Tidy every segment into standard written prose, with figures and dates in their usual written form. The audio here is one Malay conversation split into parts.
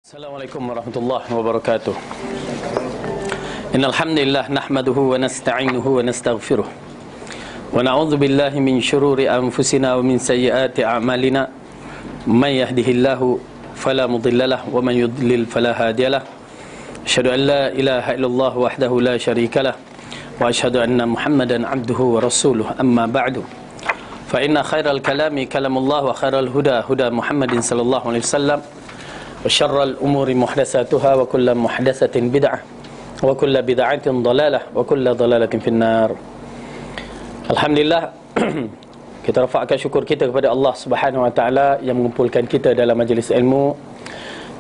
Assalamualaikum warahmatullahi wabarakatuh. Innal hamdalillah nahmaduhu wa nasta'inuhu wa nastaghfiruh. Wa na'udzu billahi min shururi anfusina wa min sayyiati a'malina. May yahdihillahu fala mudhillalah wa man yudlil fala hadiyalah. Asyhadu an la ilaha illallah wahdahu la syarikalah wa asyhadu anna Muhammadan 'abduhu wa rasuluh. Amma ba'du. Fa inna khairal kalami kalamullah wa khairal huda huda Muhammadin sallallahu alaihi wasallam. وشر الأمور محدثاتها وكل محدثة بدعة وكل بدعة ضلالة وكل ضلالة في النار. Alhamdulillah, kita rafa'kan syukur kita kepada Allah Subhanahu wa taala yang mengumpulkan kita dalam majlis ilmu,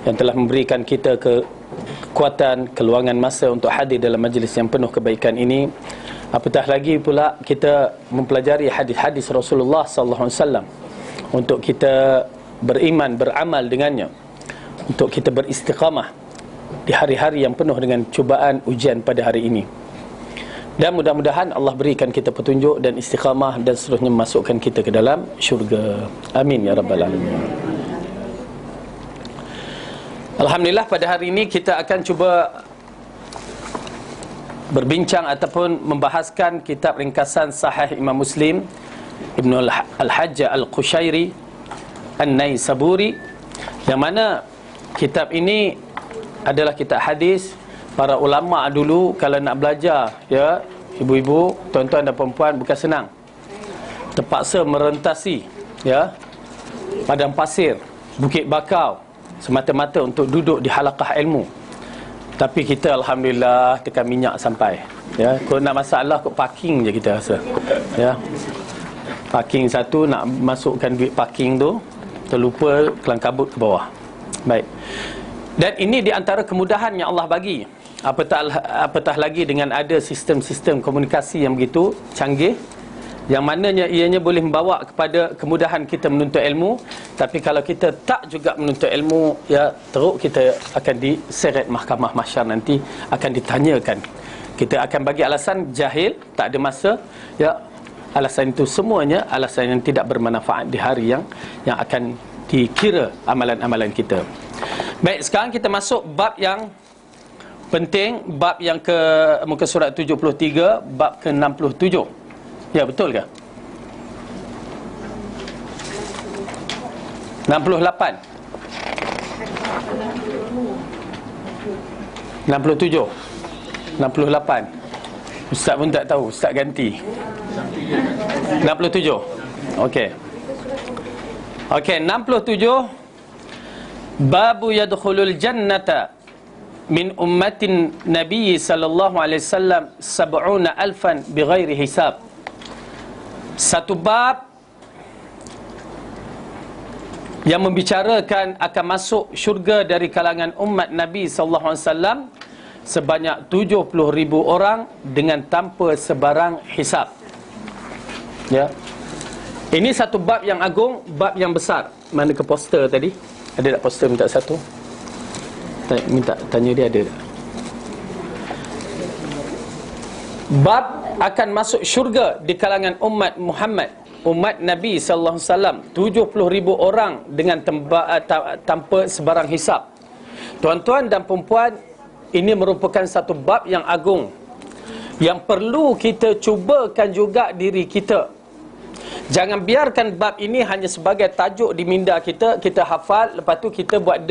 yang telah memberikan kita kekuatan, keluangan masa untuk hadir dalam majlis yang penuh kebaikan ini. Apatah lagi pula kita mempelajari hadis-hadis Rasulullah sallallahu alaihi wasallam untuk kita beriman, beramal dengannya, untuk kita beristiqamah di hari-hari yang penuh dengan cubaan, ujian pada hari ini. Dan mudah-mudahan Allah berikan kita petunjuk dan istiqamah dan seterusnya memasukkan kita ke dalam syurga. Amin ya rabbal alamin. Alhamdulillah, pada hari ini kita akan cuba berbincang ataupun membahaskan kitab ringkasan Sahih Imam Muslim Ibnu Al-Hajjaj Al-Qushairi An-Naisaburi, yang mana kitab ini adalah kitab hadis. Para ulama dulu kalau nak belajar, ya, ibu-ibu, tuan-tuan dan perempuan, bukan senang. Terpaksa merentasi, ya, padang pasir, bukit bakau, semata-mata untuk duduk di halaqah ilmu. Tapi kita alhamdulillah tekan minyak sampai, ya. Kalau nak masalah kok parking je kita rasa, ya. Parking satu, nak masukkan duit parking tu, terlupa kelang kabut ke bawah. Baik. Dan ini di antara kemudahan yang Allah bagi. Apatah lagi dengan ada sistem-sistem komunikasi yang begitu canggih, yang mananya ianya boleh membawa kepada kemudahan kita menuntut ilmu. Tapi kalau kita tak juga menuntut ilmu, ya, teruk kita akan diseret mahkamah mahsyar, nanti akan ditanyakan. Kita akan bagi alasan jahil, tak ada masa, ya. Alasan itu semuanya alasan yang tidak bermanfaat di hari yang akan dikira amalan-amalan kita. Baik, sekarang kita masuk bab yang penting, bab yang ke muka surat 73, bab ke-67. Ya, betul ke? 68 67 68. Ustaz pun tak tahu, Ustaz ganti 67. Okey. Okey, 67. Babu yadkhulul jannata min ummatin Nabi sallallahu alaihi wasallam 70,000 bighairi hisab. Satu bab yang membicarakan akan masuk syurga dari kalangan umat Nabi sallallahu alaihi wasallam sebanyak 70,000 orang dengan tanpa sebarang hisab. Ya. Ini satu bab yang agung, bab yang besar. Mana ke poster tadi? Ada tak poster, minta satu? Minta tanya dia ada tak? Bab akan masuk syurga di kalangan umat Muhammad, umat Nabi sallallahu alaihi wasallam, 70,000 orang dengan tanpa sebarang hisab. Tuan-tuan dan perempuan, ini merupakan satu bab yang agung, yang perlu kita cubakan juga diri kita. Jangan biarkan bab ini hanya sebagai tajuk di minda kita, kita hafal, lepas tu kita buat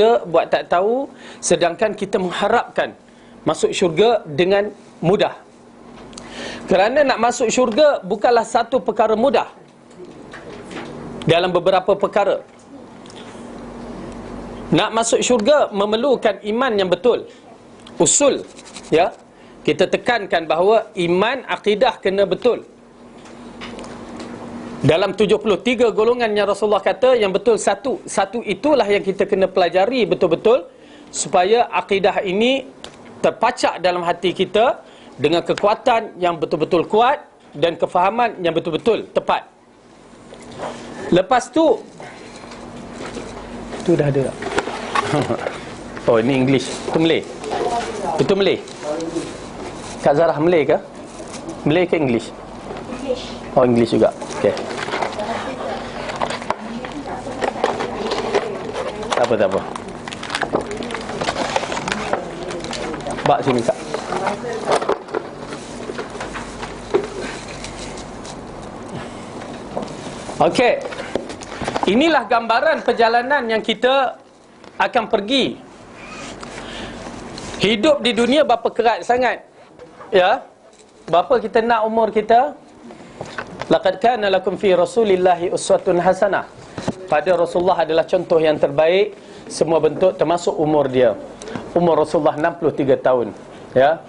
tak tahu, sedangkan kita mengharapkan masuk syurga dengan mudah. Kerana nak masuk syurga bukanlah satu perkara mudah. Dalam beberapa perkara, nak masuk syurga memerlukan iman yang betul. Usul, ya, kita tekankan bahawa iman, akidah kena betul. Dalam 73 golongan yang Rasulullah kata, yang betul satu itulah yang kita kena pelajari betul-betul, supaya akidah ini terpacak dalam hati kita dengan kekuatan yang betul-betul kuat dan kefahaman yang betul-betul tepat. Lepas tu dah ada. Oh, ini English. Itu Malay. Itu Malay. Kak Zarah Malay ke? Malay ke English? Oh, English juga. Okey. Tak apa. Bak sini Kak. Okey. Inilah gambaran perjalanan yang kita akan pergi. Hidup di dunia berapa kerat sangat. Ya. Berapa kita nak umur kita? Laqad kana lakum fi Rasulillahi uswatun hasanah. Pada Rasulullah adalah contoh yang terbaik semua bentuk, termasuk umur dia. Umur Rasulullah 63 tahun. Ya.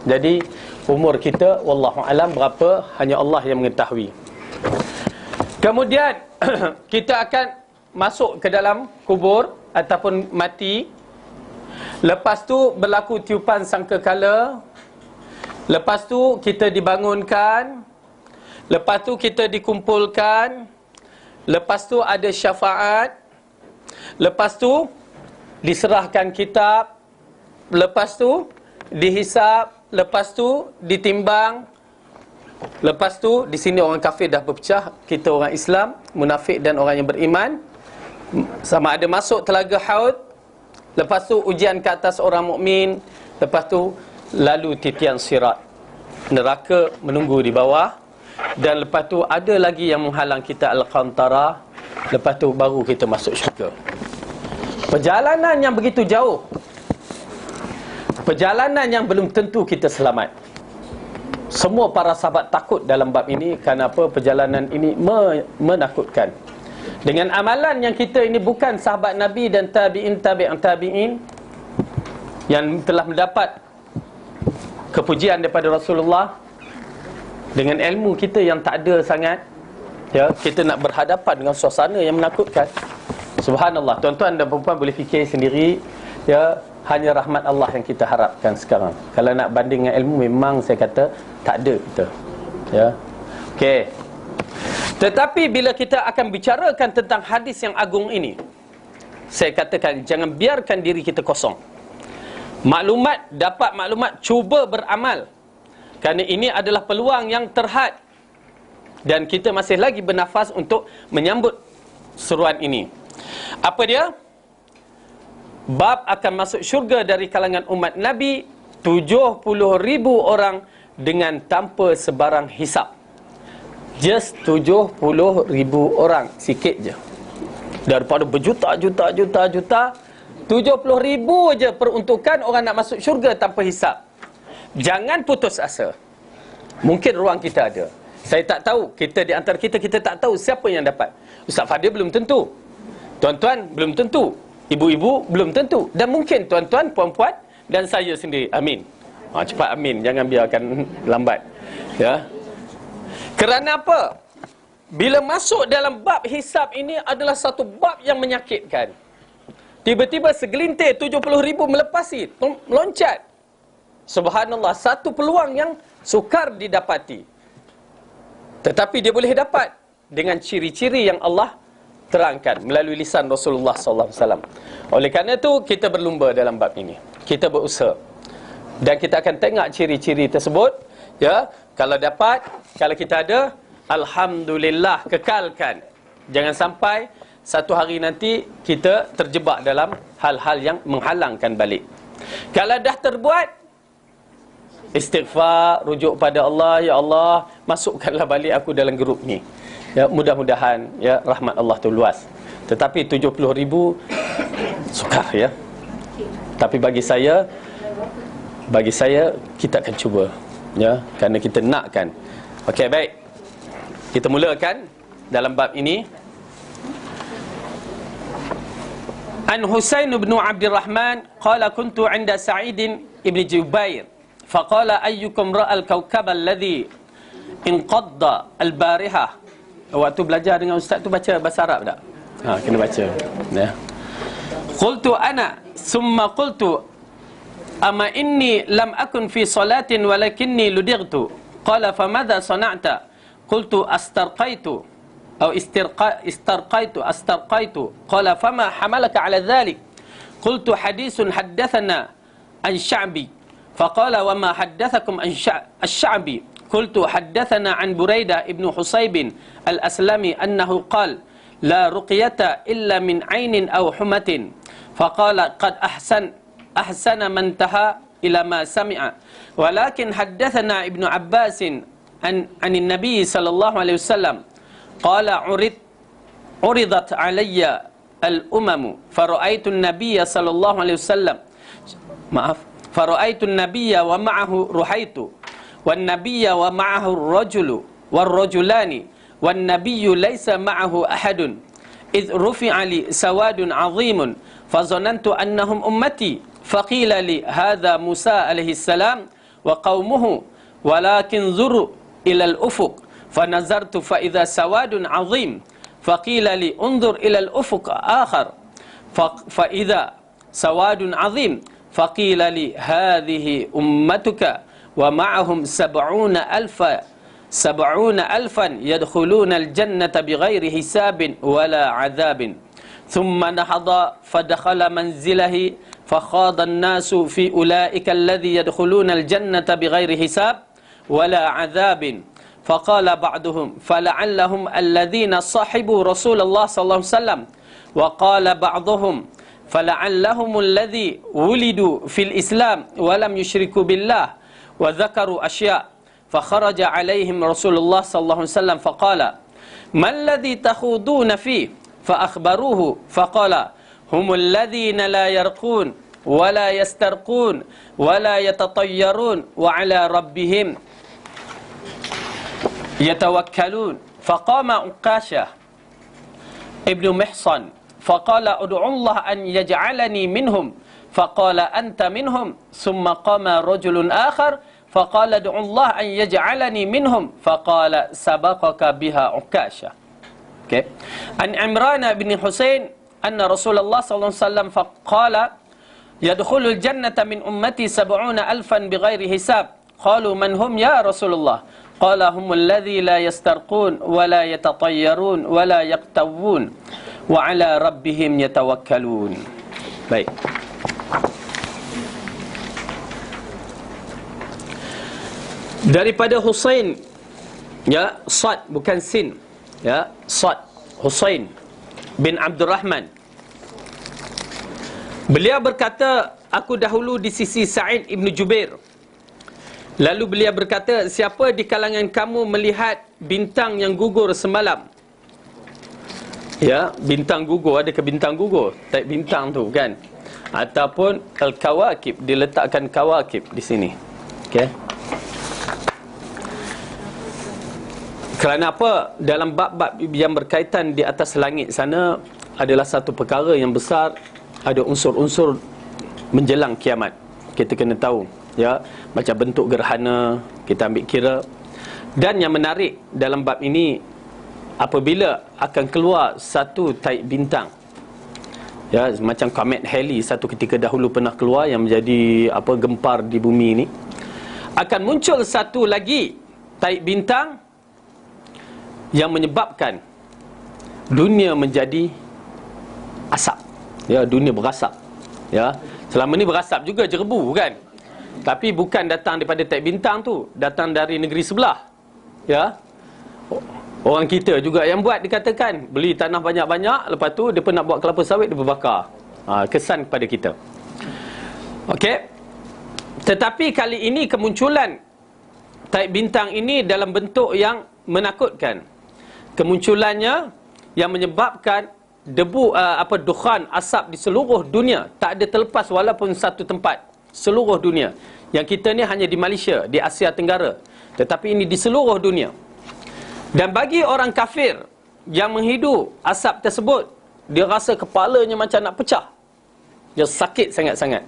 Jadi umur kita wallahu alam berapa hanya Allah yang mengetahui. Kemudian kita akan masuk ke dalam kubur ataupun mati. Lepas tu berlaku tiupan sangkakala. Lepas tu kita dibangunkan. Lepas tu kita dikumpulkan. Lepas tu ada syafaat. Lepas tu diserahkan kitab. Lepas tu dihisap. Lepas tu ditimbang. Lepas tu di sini orang kafir dah berpecah. Kita orang Islam, munafik dan orang yang beriman. Sama ada masuk telaga Haud. Lepas tu ujian ke atas orang mukmin. Lepas tu lalu titian sirat. Neraka menunggu di bawah. Dan lepas tu ada lagi yang menghalang kita Al-Qantara. Lepas tu baru kita masuk syurga. Perjalanan yang begitu jauh. Perjalanan yang belum tentu kita selamat. Semua para sahabat takut dalam bab ini. Kerana apa? Perjalanan ini menakutkan. Dengan amalan yang kita ini bukan sahabat Nabi dan tabi'in yang telah mendapat kepujian daripada Rasulullah. Dengan ilmu kita yang tak ada sangat, ya, kita nak berhadapan dengan suasana yang menakutkan. Subhanallah. Tuan-tuan dan perempuan boleh fikir sendiri, ya, hanya rahmat Allah yang kita harapkan sekarang. Kalau nak banding dengan ilmu, memang saya kata tak ada kita. Ya. Okey. Tetapi bila kita akan bicarakan tentang hadis yang agung ini, saya katakan jangan biarkan diri kita kosong. Dapat maklumat, cuba beramal. Kerana ini adalah peluang yang terhad. Dan kita masih lagi bernafas untuk menyambut seruan ini. Apa dia? Bab akan masuk syurga dari kalangan umat Nabi 70,000 orang dengan tanpa sebarang hisap. Just 70,000 orang. Sikit je. Daripada berjuta-juta 70,000 je peruntukan orang nak masuk syurga tanpa hisap. Jangan putus asa. Mungkin ruang kita ada. Saya tak tahu. Kita di antara kita tak tahu siapa yang dapat. Ustaz Fadil belum tentu. Tuan-tuan belum tentu. Ibu-ibu belum tentu. Dan mungkin tuan-tuan, puan-puan dan saya sendiri. Amin. Cepat amin. Jangan biarkan lambat. Ya. Kerana apa? Bila masuk dalam bab hisab ini adalah satu bab yang menyakitkan. Tiba-tiba segelintir 70,000 melepasi, meloncat. Subhanallah, satu peluang yang sukar didapati. Tetapi dia boleh dapat dengan ciri-ciri yang Allah terangkan melalui lisan Rasulullah SAW. Oleh kerana itu, kita berlumba dalam bab ini. Kita berusaha. Dan kita akan tengok ciri-ciri tersebut. Ya, kalau dapat, kalau kita ada, alhamdulillah, kekalkan. Jangan sampai satu hari nanti kita terjebak dalam hal-hal yang menghalangkan balik. Kalau dah terbuat, istighfar, rujuk pada Allah. Ya Allah, masukkanlah balik aku dalam grup ni. Ya, mudah-mudahan ya rahmat Allah tu luas. Tetapi 70,000 sukar, ya. Tapi bagi saya kita akan cuba, ya, kerana kita nakkan. Okey, baik. Kita mulakan dalam bab ini. An Husain bin Abdul Rahman qala kuntu 'inda Sa'id ibn Jubair faqala ayyukum ra'al kawkab alladhi inqadda al-barihah. Waktu belajar dengan ustaz tu baca bahasa Arab tak? Kena baca. Ya. Qultu ana summa qultu ama inni lam akun fi salatin walakinni ludightu. Qala famadha sana'ta? Qultu astarqaitu atau astarqaitu. Qala fama hamalaka ala dhalik? Qultu hadithun haddathana an Sya'bi. Faqala wa ma haddathakum an Sya'bi? Qultu haddathana an Buraidah ibn Husayb al-Aslami annahu qala la ruqyata illa min 'ainin aw humatin. Faqala qad ahsana man taha ila ma sami'a, walakin haddathana Ibnu Abbas anin Nabi sallallahu alaihi wasallam qala uridat alayya al-umamu fara'aitu an-nabiyya sallallahu alaihi wasallam fara'aitu an-nabiyya wa ma'ahu ruhaitu wan nabiyya wa ma'ahu ar-rajulu war-rajulani wan nabiyyu laysa ma'ahu ahadun idh rufi'a li sawadun 'azimun fazanantu annahum ummati faqila li hadha Musa alaihi salam wa qaumuhu walakin zuru ila al-ufuq fanazartu fa idza sawadun 'azim faqila li unzur ila al-ufuq akhar fa idza sawadun 'azim faqila li hadhihi ummatuka wa ma'ahum 70,000 yadkhuluna al-jannata bighairi hisabin wala 'adzabin thumma nahadha fadakhala manzilahi fakhadha an-nasu fi ulaika alladhi yadkhuluna al-jannata bighairi hisab wala 'adzabin faqala ba'duhum fala'allahum alladhina sahibu Rasulullah sallallahu alaihi wasallam wa qala ba'duhum fala'allahum alladhi wulidu fil Islam wa lam yushriku billah wa dhakaru asya' fakharaja alaihim Rasulullah sallallahu alaihi wasallam faqala ma alladhi takhuduna fi fa akhbaruhu faqala humul ladhina la yarqun wa la yastarqun wa la yatatayyarun wa ala rabbihim yatawakkalun. Faqama Uqashah ibnu Mihsan faqala ud'u Allah an yaj'alani minhum faqala anta minhum thumma qama rajulun akhar faqala ud'u Allah an yaj'alani minhum faqala sabaqaka biha Uqashah. Okay. An Imran bin Husain anna Rasulullah sallallahu alaihi wasallam faqala yadkhulul jannata min ummati 70,000 bighairi hisab qalu man hum ya Rasulullah qala humul ladzi la yastarqun wa la yatatayyarun wa la yaqtawun wa ala rabbihim yatawakkalun. Baik. Daripada Husain, ya, Sad bukan Sin, ya, Sad, Husain bin Abdurrahman. Beliau berkata, aku dahulu di sisi Sa'id ibn Jubair. Lalu beliau berkata, siapa di kalangan kamu melihat bintang yang gugur semalam? Ya, bintang gugur, adakah bintang gugur? Type bintang tu kan? Ataupun al-kawakib, diletakkan kawakib di sini. Okey. Kerana apa? Dalam bab-bab yang berkaitan di atas langit sana adalah satu perkara yang besar, ada unsur-unsur menjelang kiamat. Kita kena tahu, ya, macam bentuk gerhana kita ambil kira. Dan yang menarik dalam bab ini, apabila akan keluar satu taib bintang, ya, macam komet Halley satu ketika dahulu pernah keluar yang menjadi apa, gempar di bumi ini, akan muncul satu lagi taib bintang yang menyebabkan dunia menjadi asap, ya, dunia berasap, ya. Selama ni berasap juga jerebu kan, tapi bukan datang daripada taib bintang tu, datang dari negeri sebelah, ya. Orang kita juga yang buat, dikatakan beli tanah banyak-banyak, lepas tu dia pun nak buat kelapa sawit, dia berbakar. Kesan kepada kita. Okey. Tetapi kali ini kemunculan taib bintang ini dalam bentuk yang menakutkan. Kemunculannya yang menyebabkan debu, dukhan, asap di seluruh dunia, tak ada terlepas walaupun satu tempat, seluruh dunia. Yang kita ni hanya di Malaysia, di Asia Tenggara, tetapi ini di seluruh dunia. Dan bagi orang kafir yang menghidu asap tersebut, dia rasa kepalanya macam nak pecah, dia sakit sangat-sangat.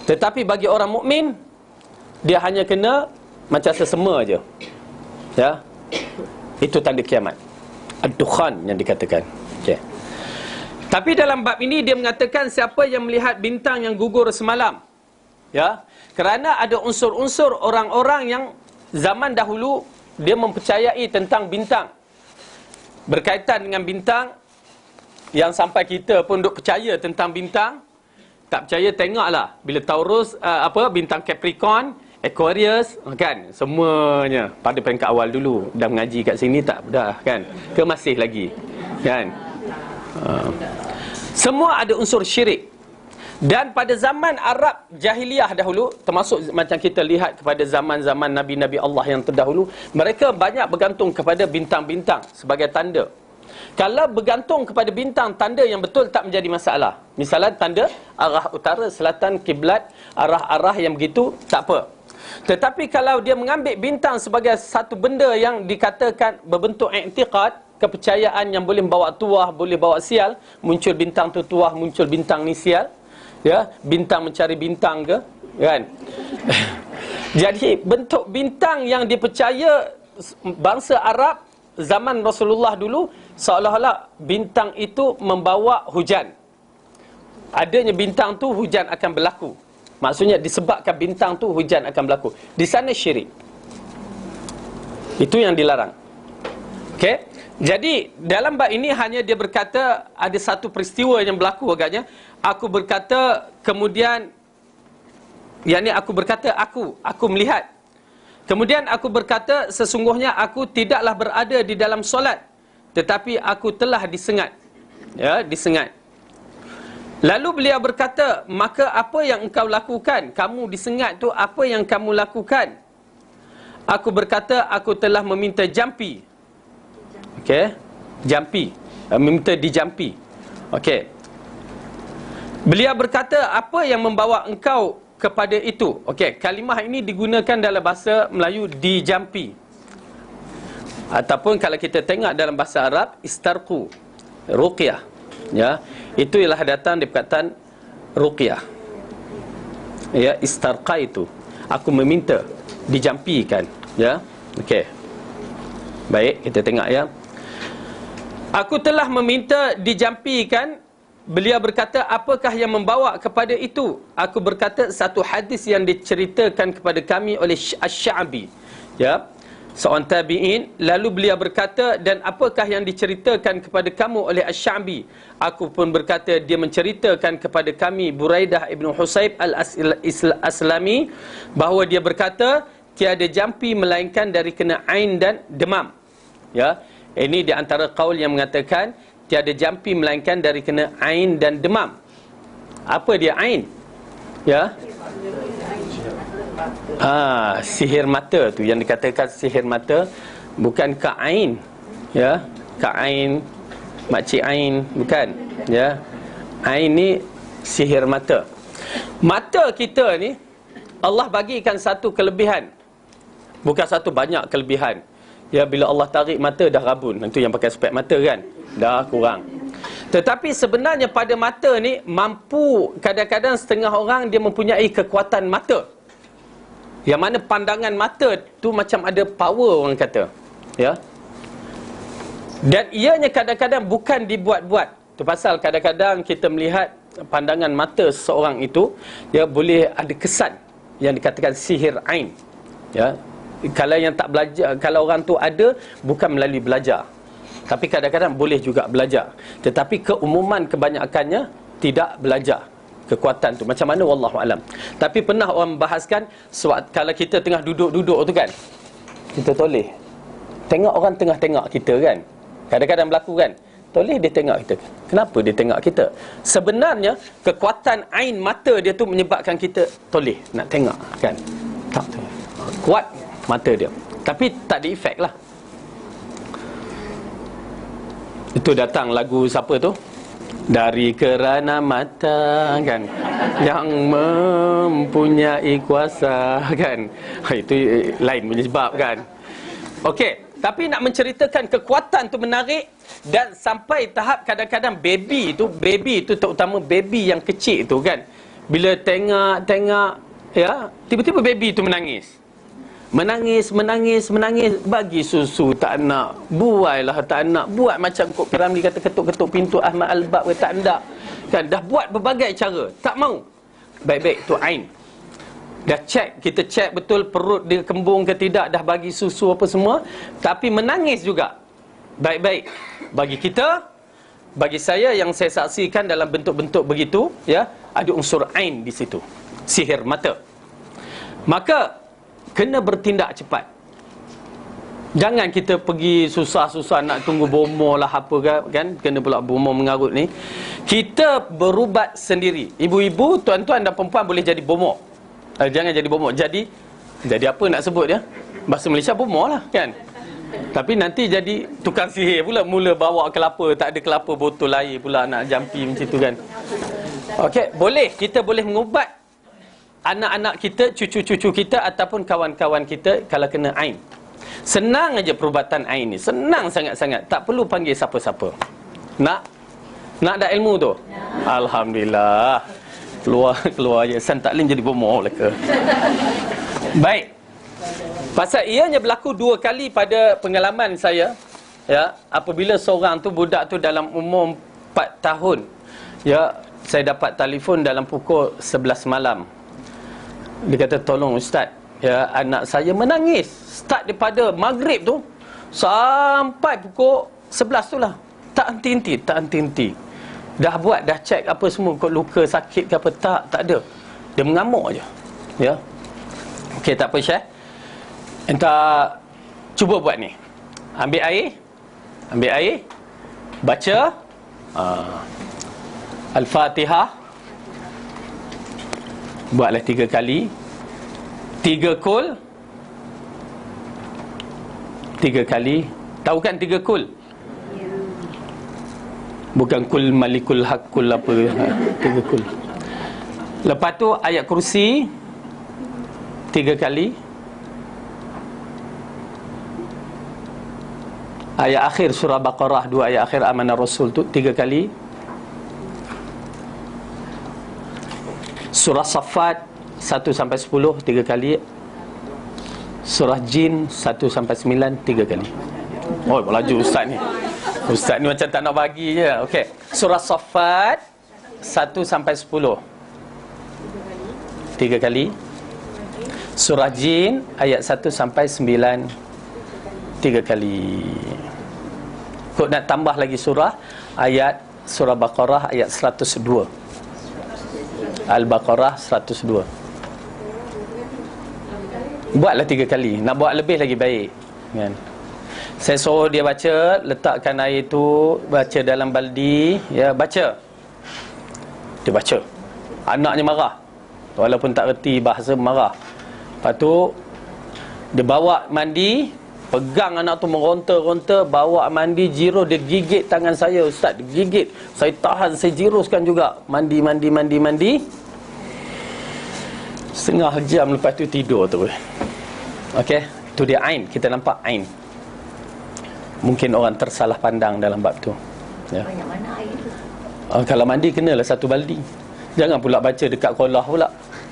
Tetapi bagi orang mukmin, dia hanya kena macam sesema aja, ya. Itu tanda kiamat, ad-dukhan yang dikatakan. Okey. Tapi dalam bab ini dia mengatakan siapa yang melihat bintang yang gugur semalam, ya, kerana ada unsur-unsur orang-orang yang zaman dahulu dia mempercayai tentang bintang, berkaitan dengan bintang, yang sampai kita pun duk percaya tentang bintang. Tak percaya tengoklah bila Taurus, bintang Capricorn, Aquarius, kan, semuanya pada peringkat awal dulu. Dah mengaji kat sini tak dah kan, ke masih lagi kan? Semua ada unsur syirik. Dan pada zaman Arab jahiliyah dahulu, termasuk macam kita lihat kepada zaman-zaman Nabi-Nabi Allah yang terdahulu, mereka banyak bergantung kepada bintang-bintang sebagai tanda. Kalau bergantung kepada bintang, tanda yang betul tak menjadi masalah. Misalnya tanda arah utara, selatan, kiblat, arah-arah yang begitu, tak apa. Tetapi kalau dia mengambil bintang sebagai satu benda yang dikatakan berbentuk i'tiqad, kepercayaan yang boleh membawa tuah, boleh bawa sial, muncul bintang tu tuah, muncul bintang ni sial, ya, bintang mencari bintang ke, kan? Jadi bentuk bintang yang dipercaya bangsa Arab zaman Rasulullah dulu, seolah-olah bintang itu membawa hujan. Adanya bintang tu hujan akan berlaku. Maksudnya disebabkan bintang tu hujan akan berlaku. Di sana syirik. Itu yang dilarang. Okey. Jadi dalam bab ini hanya dia berkata ada satu peristiwa yang berlaku agaknya. Aku berkata kemudian, yakni aku berkata aku melihat. Kemudian aku berkata sesungguhnya aku tidaklah berada di dalam solat, tetapi aku telah disengat. Ya, disengat. Lalu beliau berkata, maka apa yang engkau lakukan? Kamu disengat tu, apa yang kamu lakukan? Aku berkata aku telah meminta jampi. Okey, jampi, meminta dijampi. Okey. Beliau berkata, apa yang membawa engkau kepada itu? Okey, kalimah ini digunakan dalam bahasa Melayu dijampi. Ataupun kalau kita tengok dalam bahasa Arab, istarqu, ruqyah. Ya, itu ialah datang dari perkataan ruqyah. Ya, istarqa itu, aku meminta dijampikan. Ya, okey. Baik, kita tengok ya. Aku telah meminta dijampikan. Beliau berkata, apakah yang membawa kepada itu? Aku berkata, satu hadis yang diceritakan kepada kami oleh Asy-Sya'bi, ya, seorang tabi'in. Lalu beliau berkata, dan apakah yang diceritakan kepada kamu oleh Asy-Sya'bi? Aku pun berkata, dia menceritakan kepada kami Buraidah ibn Husayb al-Aslami, bahawa dia berkata, tiada jampi melainkan dari kena ain dan demam. Ya, ini di antara qaul yang mengatakan tiada jampi melainkan dari kena ain dan demam. Apa dia ain? Ya, sihir mata tu yang dikatakan sihir mata, bukan ka'ain. Ya, ka'ain, makcik ain, bukan. Ya, ain ni sihir mata. Mata kita ni Allah bagikan satu kelebihan, bukan satu banyak kelebihan. Ya, bila Allah tarik mata dah rabun. Itu yang pakai spek mata kan, dah kurang. Tetapi sebenarnya pada mata ni mampu, kadang-kadang setengah orang dia mempunyai kekuatan mata, yang mana pandangan mata tu macam ada power orang kata. Ya. Dan ianya kadang-kadang bukan dibuat-buat. Tu pasal kadang-kadang kita melihat pandangan mata seseorang itu, ya, boleh ada kesan yang dikatakan sihir ain. Ya. Kalau yang tak belajar, kalau orang tu ada bukan melalui belajar, tapi kadang-kadang boleh juga belajar. Tetapi keumuman kebanyakannya tidak belajar kekuatan tu. Macam mana wallahu alam. Tapi pernah orang membahaskan, kalau kita tengah duduk-duduk tu kan, kita toleh tengok orang tengah tengok kita kan. Kadang-kadang berlaku kan, toleh dia tengok kita. Kenapa dia tengok kita? Sebenarnya kekuatan ain mata dia tu menyebabkan kita toleh nak tengok kan. Tak kuat mata dia, tapi tak ada efek lah. Itu datang lagu siapa tu? Dari kerana mata kan, yang mempunyai kuasa kan. Itu lain punya sebab kan. Okey, tapi nak menceritakan kekuatan tu menarik. Dan sampai tahap kadang-kadang baby tu terutama baby yang kecil tu kan, bila tengok ya, tiba-tiba baby tu menangis, bagi susu tak nak, buailah tak nak, buat macam Kok Piramli kata ketuk-ketuk pintu Ahmad Al-Bab, tak nak kan, dah buat berbagai cara, tak mau. Baik-baik tu ain. Dah kita cek betul perut dia kembung ke tidak, dah bagi susu apa semua, tapi menangis juga. Baik-baik. Bagi kita, bagi saya yang saya saksikan dalam bentuk-bentuk begitu, ya, ada unsur ain di situ, sihir mata. Maka kena bertindak cepat. Jangan kita pergi susah-susah nak tunggu bomoh lah apa kan, kena pula bomoh mengarut ni. Kita berubat sendiri. Ibu-ibu, tuan-tuan dan perempuan boleh jadi bomok. Jangan jadi bomok. Jadi apa nak sebut dia? Bahasa Malaysia bomok lah kan. Tapi nanti jadi tukang sihir pula. Mula bawa kelapa, tak ada kelapa, botol air pula nak jampi macam tu kan. Okey, boleh. Kita boleh mengubat anak-anak kita, cucu-cucu kita ataupun kawan-kawan kita kalau kena ain. Senang aja perubatan ain ni. Senang sangat-sangat. Tak perlu panggil siapa-siapa. Nak ada ilmu tu? Alhamdulillah. Keluar je. Santaklin jadi bomok mereka. Baik. Pasal ianya berlaku 2 kali pada pengalaman saya. Ya, apabila seorang tu, budak tu dalam umur 4 tahun. Ya, saya dapat telefon dalam pukul 11 malam. Dia kata, tolong ustaz, ya, anak saya menangis. Start daripada maghrib tu sampai pukul 11 tu lah. Tak henti-henti. Dah buat, dah check apa semua, kok luka sakit ke apa, tak ada. Dia mengamuk je. Ya. Okey, tak apa Syekh. Entah, cuba buat ni. Ambil air, baca Al-Fatihah. Buatlah 3 kali. 3 kul. 3 kali. Tahu kan 3 kul? Bukan kul malikul hakul apa. 3 kul. Lepas tu ayat kursi 3 kali. Ayat akhir surah Baqarah, 2 ayat akhir Amanah Rasul tu 3 kali. Surah Saffat 1 sampai 10 3 kali. Surah Jin 1 sampai 9 3 kali. Oh, melaju ustaz ni. Ustaz ni macam tak nak bagi je. Okey. Surah Saffat 1 sampai 10 3 kali. Surah Jin ayat 1 sampai 9 3 kali. Kau nak tambah lagi surah, ayat surah Baqarah ayat 102. Al-Baqarah 102. Buatlah 3 kali. Nak buat lebih lagi baik kan. Saya suruh dia baca, letakkan air tu, baca dalam baldi, ya, baca. Dia baca. Anaknya marah. Walaupun tak reti bahasa, marah. Lepas tu dia bawa mandi, pegang anak tu meronta-ronta, bawa mandi, jiro, dia gigit tangan saya, ustaz, dia gigit. Saya tahan, saya jiruskan juga. Mandi. Setengah jam lepas tu tidur tu. Okey, tu dia ain. Kita nampak ain. Mungkin orang tersalah pandang dalam bab tu. Ya. Banyak mana air tu? Kalau mandi kenalah 1 baldi. Jangan pula baca dekat kolah pula.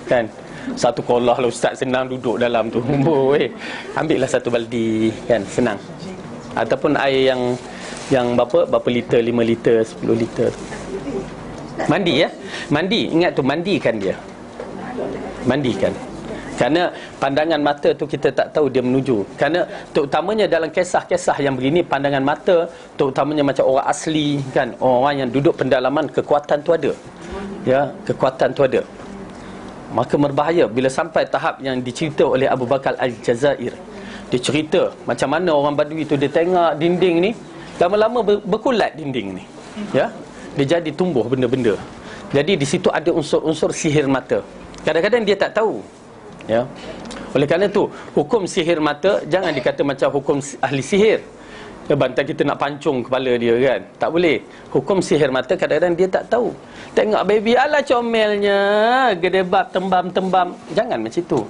Kan? 1 kolah lah ustaz, senang duduk dalam tu. Ambillah 1 baldi kan, senang. Ataupun air yang berapa liter, 5 liter, 10 liter. Mandi ya. Mandi, ingat tu, mandikan dia. Mandikan. Kerana pandangan mata tu kita tak tahu dia menuju. Kerana terutamanya dalam kisah-kisah yang begini, pandangan mata terutamanya macam orang asli kan, orang yang duduk pendalaman, kekuatan tu ada. Ya, kekuatan tu ada. Maka berbahaya bila sampai tahap yang dicerita oleh Abu Bakar Al-Jazair. Dia cerita macam mana orang Badui tu, dia tengok dinding ni lama-lama berkulat dinding ni. Ya, dia jadi tumbuh benda-benda. Jadi di situ ada unsur-unsur sihir mata. Kadang-kadang dia tak tahu. Ya. Oleh kerana tu, hukum sihir mata jangan dikata macam hukum ahli sihir. Bantai kita nak pancung kepala dia kan. Tak boleh. Hukum sihir mata kadang-kadang dia tak tahu. Tengok baby, alah comelnya, gedebab, tembam. Jangan macam tu.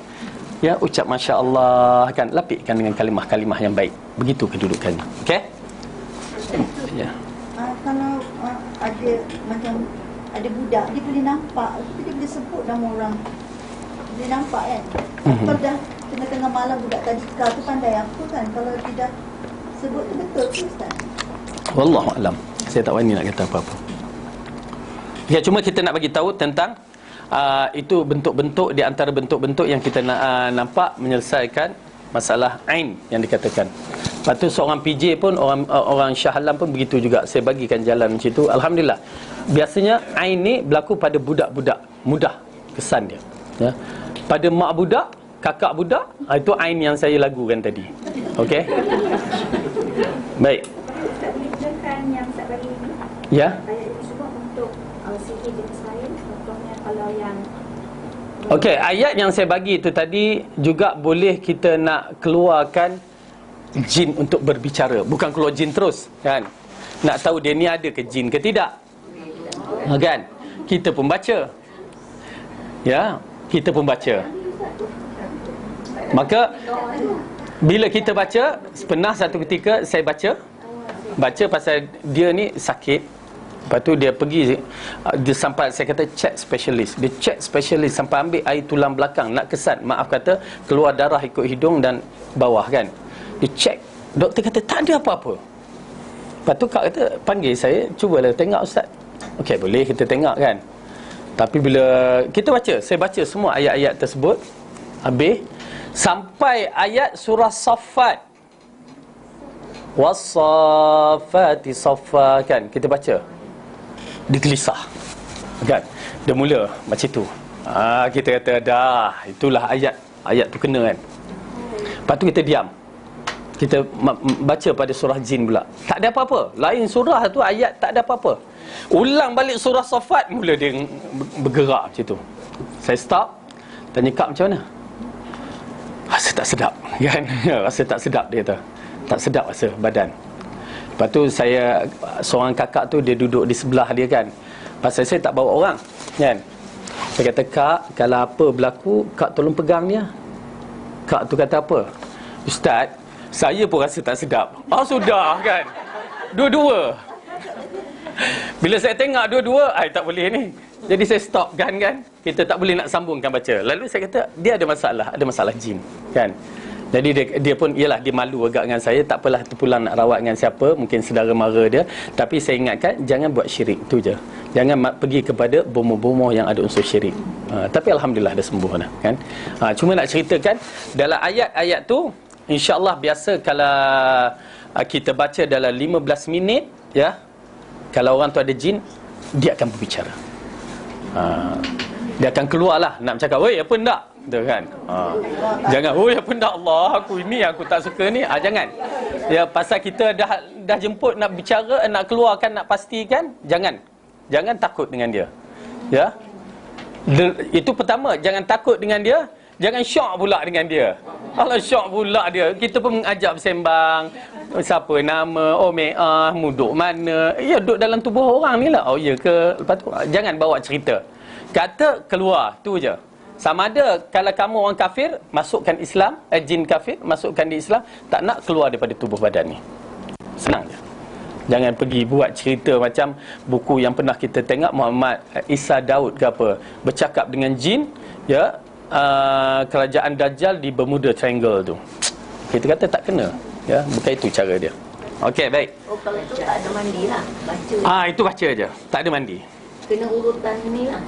Ya, ucap Masya Allah kan, lapikkan dengan kalimah-kalimah yang baik. Begitu kedudukannya. Okey? Ya. Kalau ada macam ada budak, dia boleh nampak, dia boleh sebut nama orang. Dia nampak kan. Kalau dah tengah-tengah malam budak tadika tu pandai apa kan, kalau dia dah sebut tu betul tu ustaz. Wallahualam. Saya tak berani nak kata apa-apa. Ya, cuma kita nak bagi tahu tentang itu bentuk-bentuk di antara bentuk-bentuk yang kita nak nampak menyelesaikan masalah ain yang dikatakan. Lepas tu seorang PJ pun, orang Shah Alam pun begitu juga. Saya bagikan jalan macam tu. Alhamdulillah. Biasanya ain ni berlaku pada budak-budak mudah kesan dia. Ya. Pada mak budak, kakak budak, itu ain yang saya lagukan tadi. Okey? Baik. Ustaz boleh jelaskan yang Ustaz bagi ni? Ya. Ayat itu semua untuk bagi dekat saya, contohnya kalau yang Okey, ayat yang saya bagi itu tadi juga boleh kita nak keluarkan jin untuk berbicara. Bukan keluar jin terus, kan? Nak tahu dia ni ada ke jin ke tidak, kan? Kita pun baca. Ya, kita pun baca. Maka bila kita baca, pernah satu ketika saya baca pasal dia ni sakit. Lepas tu dia pergi, dia sampai, saya kata check specialist. Dia check specialist sampai ambil air tulang belakang, nak kesat, maaf kata, keluar darah ikut hidung dan bawah, kan. Dia check, doktor kata tak ada apa-apa. Lepas tu kak kata, panggil saya, cubalah tengok ustaz. Okey, boleh kita tengok, kan. Tapi bila kita baca, saya baca semua ayat-ayat tersebut habis sampai ayat surah Saffat. Was-saffati saffa, kan, kita baca. Dia gelisah, kan. Dia mula macam tu. Kita kata dah, itulah ayat tu kena, kan. Lepas tu kita diam. Kita baca pada surah jin pula. Tak ada apa-apa. Lain surah tu ayat tak ada apa-apa. Ulang balik surah Saffat, mula dia bergerak macam tu. Saya stop, tanya kak macam mana? Rasa tak sedap, kan. Rasa tak sedap, dia kata. Tak sedap rasa badan. Lepas tu saya, seorang kakak tu dia duduk di sebelah dia, kan. Pasal saya tak bawa orang, kan. Saya kata, kak, kalau apa berlaku, kak tolong pegang dia. Kak tu kata apa? Ustaz, saya pun rasa tak sedap. Sudah, kan. Dua-dua. Bila saya tengok dua-dua, tak boleh ni. Jadi saya stop, kan. Kita tak boleh nak sambungkan baca. Lalu saya kata, dia ada masalah jin, kan. Jadi dia pun, yalah, dia malu agak dengan saya. Tak apalah, terpulang nak rawat dengan siapa, mungkin saudara mara dia. Tapi saya ingatkan, jangan buat syirik, tu je. Jangan pergi kepada bomoh-bomoh yang ada unsur syirik. Tapi alhamdulillah dah sembuh dah, kan. Cuma nak ceritakan, dalam ayat-ayat tu, InsyaAllah biasa kalau kita baca dalam 15 minit, ya, kalau orang tu ada jin, dia akan berbicara. Dia akan keluarlah nak bercakap, "Oi, apa ndak?" Gitu, kan. Jangan, "Oi, apa ndak Allah, aku tak suka ni." Jangan. Ya, pasal kita dah jemput nak bicara, nak keluarkan, nak pastikan, jangan takut dengan dia. Ya. Itu pertama, jangan takut dengan dia. Jangan syok pula dengan dia. Kalau syok pula dia, kita pun mengajak bersembang. Siapa nama, duduk mana. Ya, duduk dalam tubuh orang ni lah. Ya ke? Lepas tu, jangan bawa cerita. Kata keluar, tu je. Sama ada kalau kamu orang kafir, masukkan Islam, jin kafir, masukkan di Islam. Tak nak keluar daripada tubuh badan ni. Senang je. Jangan pergi buat cerita macam buku yang pernah kita tengok, Muhammad Isa Daud ke apa, bercakap dengan jin, ya, kerajaan Dajjal di Bermuda Triangle tu. Kita kata tak kena, ya, bukan itu cara dia. Okey, baik. Kalau itu tak ada mandi lah, baca. Itu baca je, tak ada mandi. Kena urutan ni lah.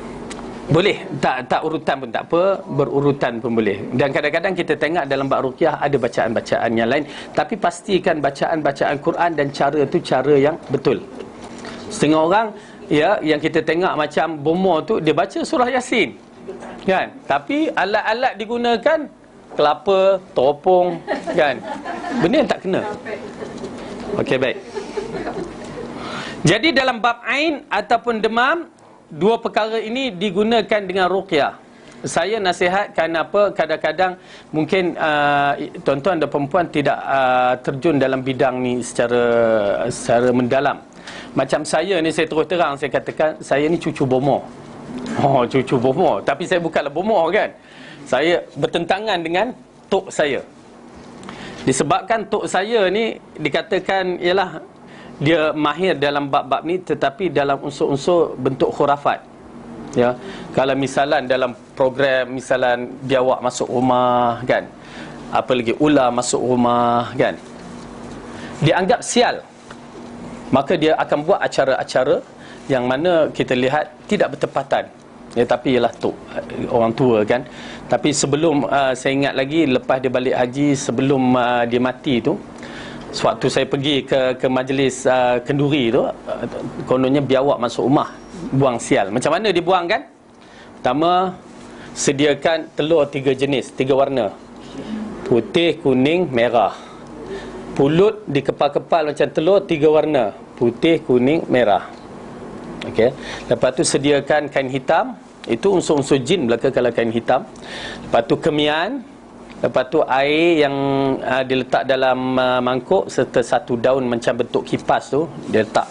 Boleh, tak urutan pun tak apa, berurutan pun boleh. Dan kadang-kadang kita tengok dalam bab ruqyah ada bacaan-bacaan yang lain, tapi pastikan bacaan-bacaan Quran dan cara tu cara yang betul. Setengah orang, ya, yang kita tengok macam bomoh tu, dia baca surah Yasin, kan, tapi alat-alat digunakan kelapa, teropong, kan. Benda yang tak kena. Okey, baik. Jadi dalam bab ain ataupun demam, dua perkara ini digunakan dengan ruqyah. Saya nasihatkan apa, kadang-kadang mungkin tuan-tuan dan perempuan tidak terjun dalam bidang ni secara mendalam. Macam saya ni, saya terus terang saya katakan, saya ni cucu bomoh. Cucu bomoh, tapi saya bukanlah bomoh, kan. Saya bertentangan dengan tok saya. Disebabkan tok saya ni dikatakan ialah dia mahir dalam bab-bab ni, tetapi dalam unsur-unsur bentuk khurafat. Ya, kalau misalan dalam program, misalan biawak masuk rumah, kan, apa lagi, ular masuk rumah, kan, dia anggap sial, maka dia akan buat acara-acara yang mana kita lihat tidak bertepatan. Ya, tapi ialah tu orang tua, kan. Tapi sebelum saya ingat lagi, lepas dia balik haji, sebelum dia mati tu, sewaktu saya pergi ke majlis kenduri tu, kononnya biawak masuk rumah, buang sial. Macam mana dia buang, kan? Pertama, sediakan telur 3 jenis, 3 warna, putih, kuning, merah. Pulut dikepal-kepal macam telur 3 warna, putih, kuning, merah. Okey. Lepas tu sediakan kain hitam. Itu unsur-unsur jin belaka kalau kain hitam. Lepas tu kemian. Lepas tu air yang diletak dalam mangkuk serta satu daun macam bentuk kipas tu dia letak.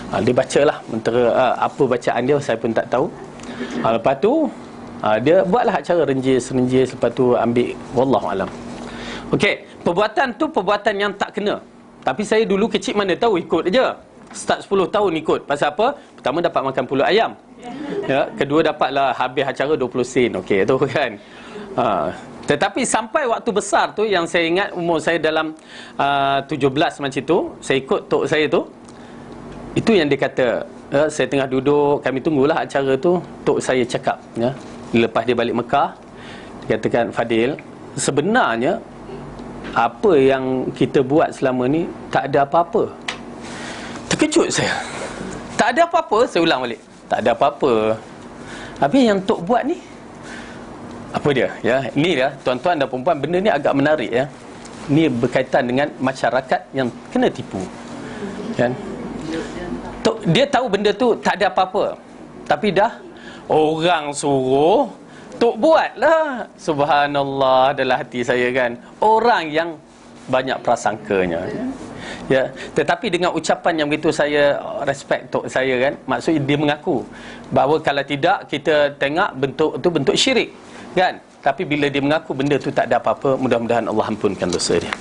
Dia bacalah mentera, apa bacaan dia saya pun tak tahu. Lepas tu dia buatlah acara renjis. Lepas tu ambil, wallahualam. Okey, perbuatan tu perbuatan yang tak kena. Tapi saya dulu kecil mana tahu, ikut aja. Start 10 tahun ikut. Pasal apa? Pertama dapat makan pulut ayam. Ya, kedua dapatlah habis acara 20 sen. Okey, tu kan. Tetapi sampai waktu besar tu, yang saya ingat umur saya dalam 17 macam tu, saya ikut tok saya tu. Itu yang dia kata, saya tengah duduk, kami tunggulah acara tu, tok saya cakap, ya, lepas dia balik Mekah, dia katakan, Fadil, sebenarnya apa yang kita buat selama ni tak ada apa-apa. Terkejut saya. Tak ada apa-apa, saya ulang balik. Tak ada apa-apa. Habis yang tok buat ni apa dia? Ya, ini dia, tuan-tuan dan perempuan, benda ni agak menarik, ya. Ni berkaitan dengan masyarakat yang kena tipu. Kan? Dia tahu benda tu tak ada apa-apa, tapi dah orang suruh tok buatlah. Subhanallah, dalam hati saya kan, orang yang banyak prasangkanya. Ya, tetapi dengan ucapan yang begitu saya respect tok saya kan. Maksudnya dia mengaku bahawa kalau tidak kita tengok bentuk tu bentuk syirik kan. Tapi bila dia mengaku benda tu tak ada apa-apa, mudah-mudahan Allah ampunkan dosa dia.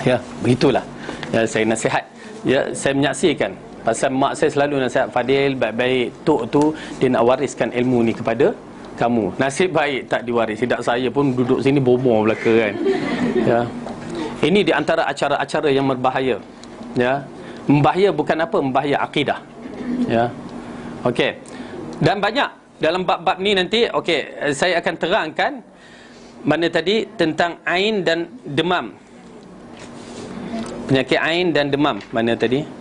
Ya, begitulah. Ya, saya nasihat. Ya, saya menyaksikan. Pasal mak saya selalu nasihat, Fadil, baik-baik tok tu dia nak wariskan ilmu ni kepada kamu. Nasib baik tak diwaris. Tidak, saya pun duduk sini bomoh belaka kan. Ya. Ini di antara acara-acara yang berbahaya. Ya. Membahaya bukan apa, membahaya akidah. Ya. Okey. Dan banyak dalam bab-bab ni nanti, okey, saya akan terangkan mana tadi tentang ain dan demam. Penyakit ain dan demam. Mana tadi?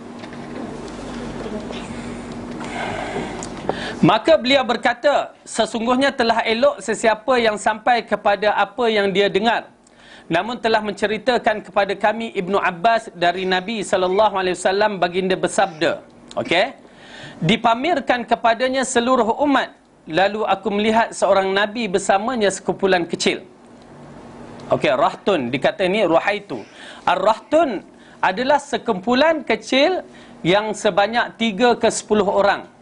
Maka beliau berkata, sesungguhnya telah elok sesiapa yang sampai kepada apa yang dia dengar, namun telah menceritakan kepada kami Ibnu Abbas dari Nabi SAW, baginda bersabda, okey, dipamerkan kepadanya seluruh umat, lalu aku melihat seorang Nabi bersamanya sekumpulan kecil. Okey, rahtun, dikata ini ruhaitu. Ar-rahtun adalah sekumpulan kecil yang sebanyak 3 ke 10 orang.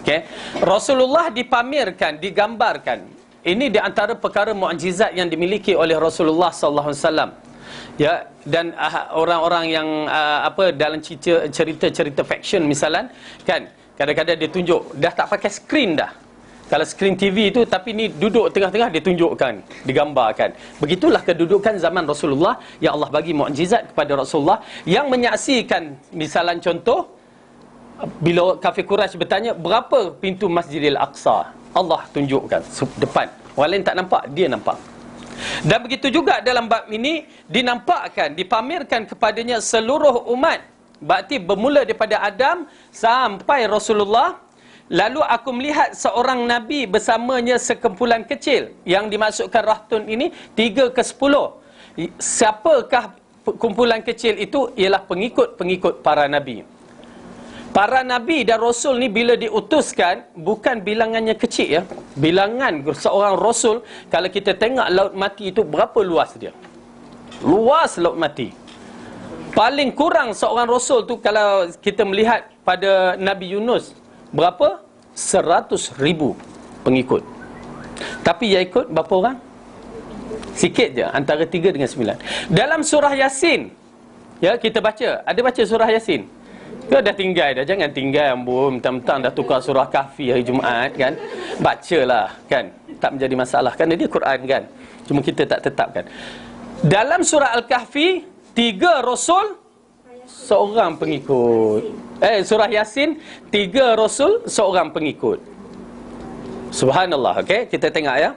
Okay. Rasulullah dipamerkan, digambarkan. Ini di antara perkara mukjizat yang dimiliki oleh Rasulullah sallallahu alaihi wasallam. Ya, dan orang-orang yang dalam cerita-cerita fiction misalan, kan, kadang-kadang dia tunjuk dah tak pakai skrin dah. Kalau skrin TV itu, tapi ni duduk tengah-tengah dia tunjukkan, digambarkan. Begitulah kedudukan zaman Rasulullah yang Allah bagi mukjizat kepada Rasulullah yang menyaksikan. Misalan contoh, bila kafir Quraisy bertanya berapa pintu Masjidil Aqsa, Allah tunjukkan depan. Orang lain tak nampak, dia nampak. Dan begitu juga dalam bab ini dinampakkan, dipamerkan kepadanya seluruh umat. Berarti bermula daripada Adam sampai Rasulullah. Lalu aku melihat seorang Nabi bersamanya sekumpulan kecil. Yang dimasukkan rahtun ini 3 ke 10. Siapakah kumpulan kecil itu? Ialah pengikut-pengikut para Nabi. Para Nabi dan Rasul ni bila diutuskan, bukan bilangannya kecil, ya. Bilangan seorang Rasul, kalau kita tengok Laut Mati itu, berapa luas dia? Luas Laut Mati. Paling kurang seorang Rasul tu, kalau kita melihat pada Nabi Yunus, berapa? 100,000 pengikut. Tapi yang ikut berapa orang? Sikit je, antara 3 dengan 9. Dalam surah Yasin, ya, kita baca, ada baca surah Yasin? Kau dah tinggal dah, jangan tinggal mentang-mentang dah tukar surah Kahfi hari Jumaat kan. Bacalah kan, tak menjadi masalah kan, dia Quran kan. Cuma kita tak tetapkan. Dalam surah Al-Kahfi 3 Rasul, seorang pengikut. Surah Yasin 3 Rasul, seorang pengikut. Subhanallah. Okey, kita tengok ya.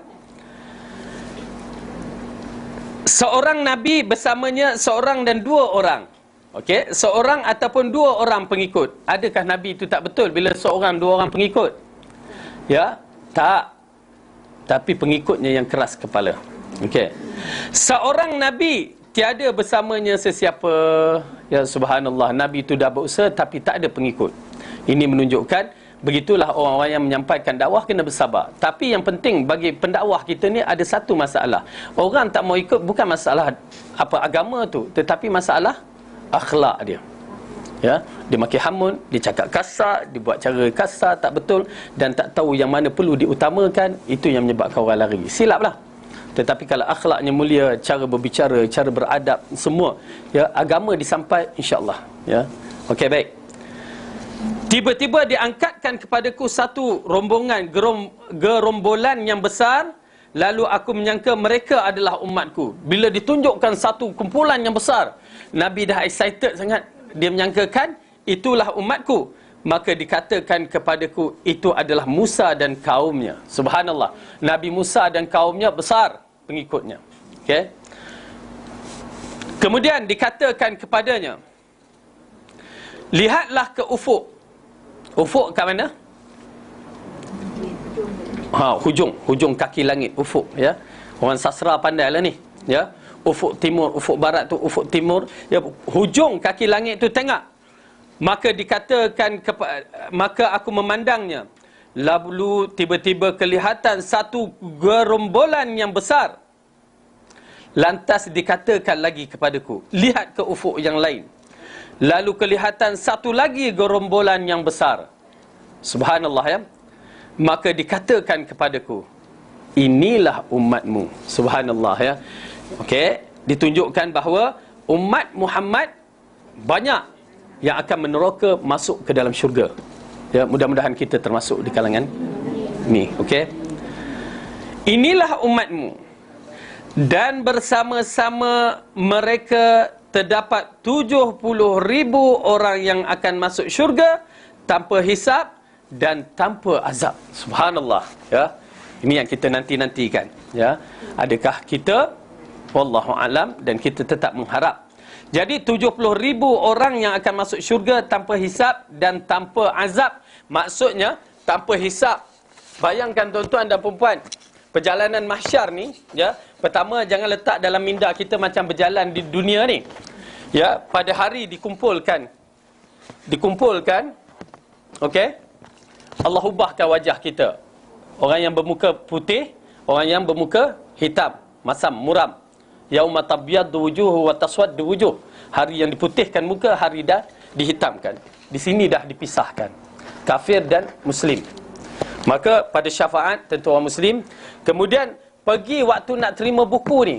Seorang Nabi bersamanya seorang dan 2 orang. Okey, seorang ataupun 2 orang pengikut. Adakah Nabi itu tak betul bila seorang 2 orang pengikut? Ya, tak. Tapi pengikutnya yang keras kepala. Okey. Seorang Nabi tiada bersamanya sesiapa. Ya, subhanallah, Nabi itu dah berusaha tapi tak ada pengikut. Ini menunjukkan begitulah orang-orang yang menyampaikan dakwah kena bersabar. Tapi yang penting bagi pendakwah kita ni ada satu masalah. Orang tak mau ikut bukan masalah apa agama tu, tetapi masalah akhlak dia. Ya, dia maki hamun, dia cakap kasar, dia buat cara kasar tak betul dan tak tahu yang mana perlu diutamakan, itu yang menyebabkan orang lari. Silaplah. Tetapi kalau akhlaknya mulia, cara berbicara, cara beradab, semua ya, agama disampai, insya-Allah, ya. Okey, baik. Tiba-tiba diangkatkan kepadaku satu rombongan gerombolan yang besar, lalu aku menyangka mereka adalah umatku. Bila ditunjukkan satu kumpulan yang besar, Nabi dah excited sangat. Dia menyangkakan itulah umatku. Maka dikatakan kepadaku itu adalah Musa dan kaumnya. Subhanallah. Nabi Musa dan kaumnya besar pengikutnya. Okey. Kemudian dikatakan kepadanya, lihatlah ke ufuk. Ufuk kat mana? Hujung kaki langit, ufuk, ya. Orang sastra pandai lah ni, ya. Ufuk timur, ufuk barat tu ufuk timur, ya, hujung kaki langit tu tengok. Maka dikatakan maka aku memandangnya, lalu tiba-tiba kelihatan satu gerombolan yang besar. Lantas dikatakan lagi kepadaku, lihat ke ufuk yang lain. Lalu kelihatan satu lagi gerombolan yang besar. Subhanallah, ya. Maka dikatakan kepadaku, inilah umatmu. Subhanallah, ya. Okey, ditunjukkan bahawa umat Muhammad banyak yang akan meneroka masuk ke dalam syurga. Ya, mudah-mudahan kita termasuk di kalangan ni, okey. Inilah umatmu, dan bersama-sama mereka terdapat 70,000 orang yang akan masuk syurga tanpa hisab dan tanpa azab. Subhanallah, ya. Ini yang kita nanti-nantikan, ya. Adakah kita, wallahu alam, dan kita tetap mengharap. Jadi 70,000 orang yang akan masuk syurga tanpa hisab dan tanpa azab. Maksudnya tanpa hisab. Bayangkan tuan-tuan dan perempuan, perjalanan mahsyar ni, ya. Pertama, jangan letak dalam minda kita macam berjalan di dunia ni. Ya, pada hari dikumpulkan, okey, Allah ubahkan wajah kita. Orang yang bermuka putih, orang yang bermuka hitam, masam, muram. Yauma tabyaddu wujuhu wa taswaddu wujuh. Hari yang diputihkan muka, hari dah dihitamkan. Di sini dah dipisahkan kafir dan muslim. Maka pada syafaat tentu orang muslim. Kemudian pergi waktu nak terima buku ni,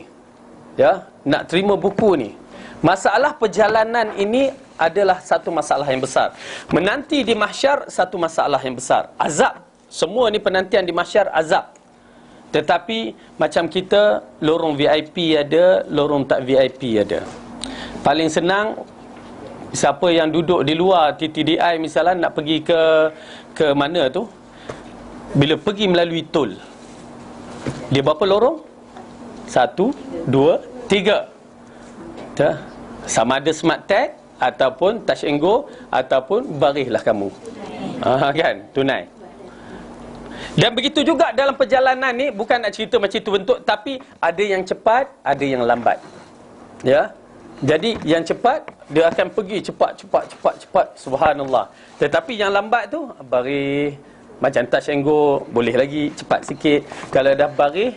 ya, nak terima buku ni. Masalah perjalanan ini adalah satu masalah yang besar. Menanti di mahsyar satu masalah yang besar. Azab. Semua ni penantian di mahsyar, azab. Tetapi macam kita, lorong VIP ada, lorong tak VIP ada. Paling senang, siapa yang duduk di luar TTDI misalnya nak pergi ke mana tu, bila pergi melalui tol, dia berapa lorong? 1, 2, 3. Sama ada smart tag ataupun touch and go ataupun barislah kamu, kan, tunai. Dan begitu juga dalam perjalanan ni, bukan nak cerita macam itu bentuk, tapi ada yang cepat, ada yang lambat. Ya. Jadi yang cepat dia akan pergi cepat. Subhanallah. Tetapi yang lambat tu baris, macam touch and go, boleh lagi cepat sikit. Kalau dah baris,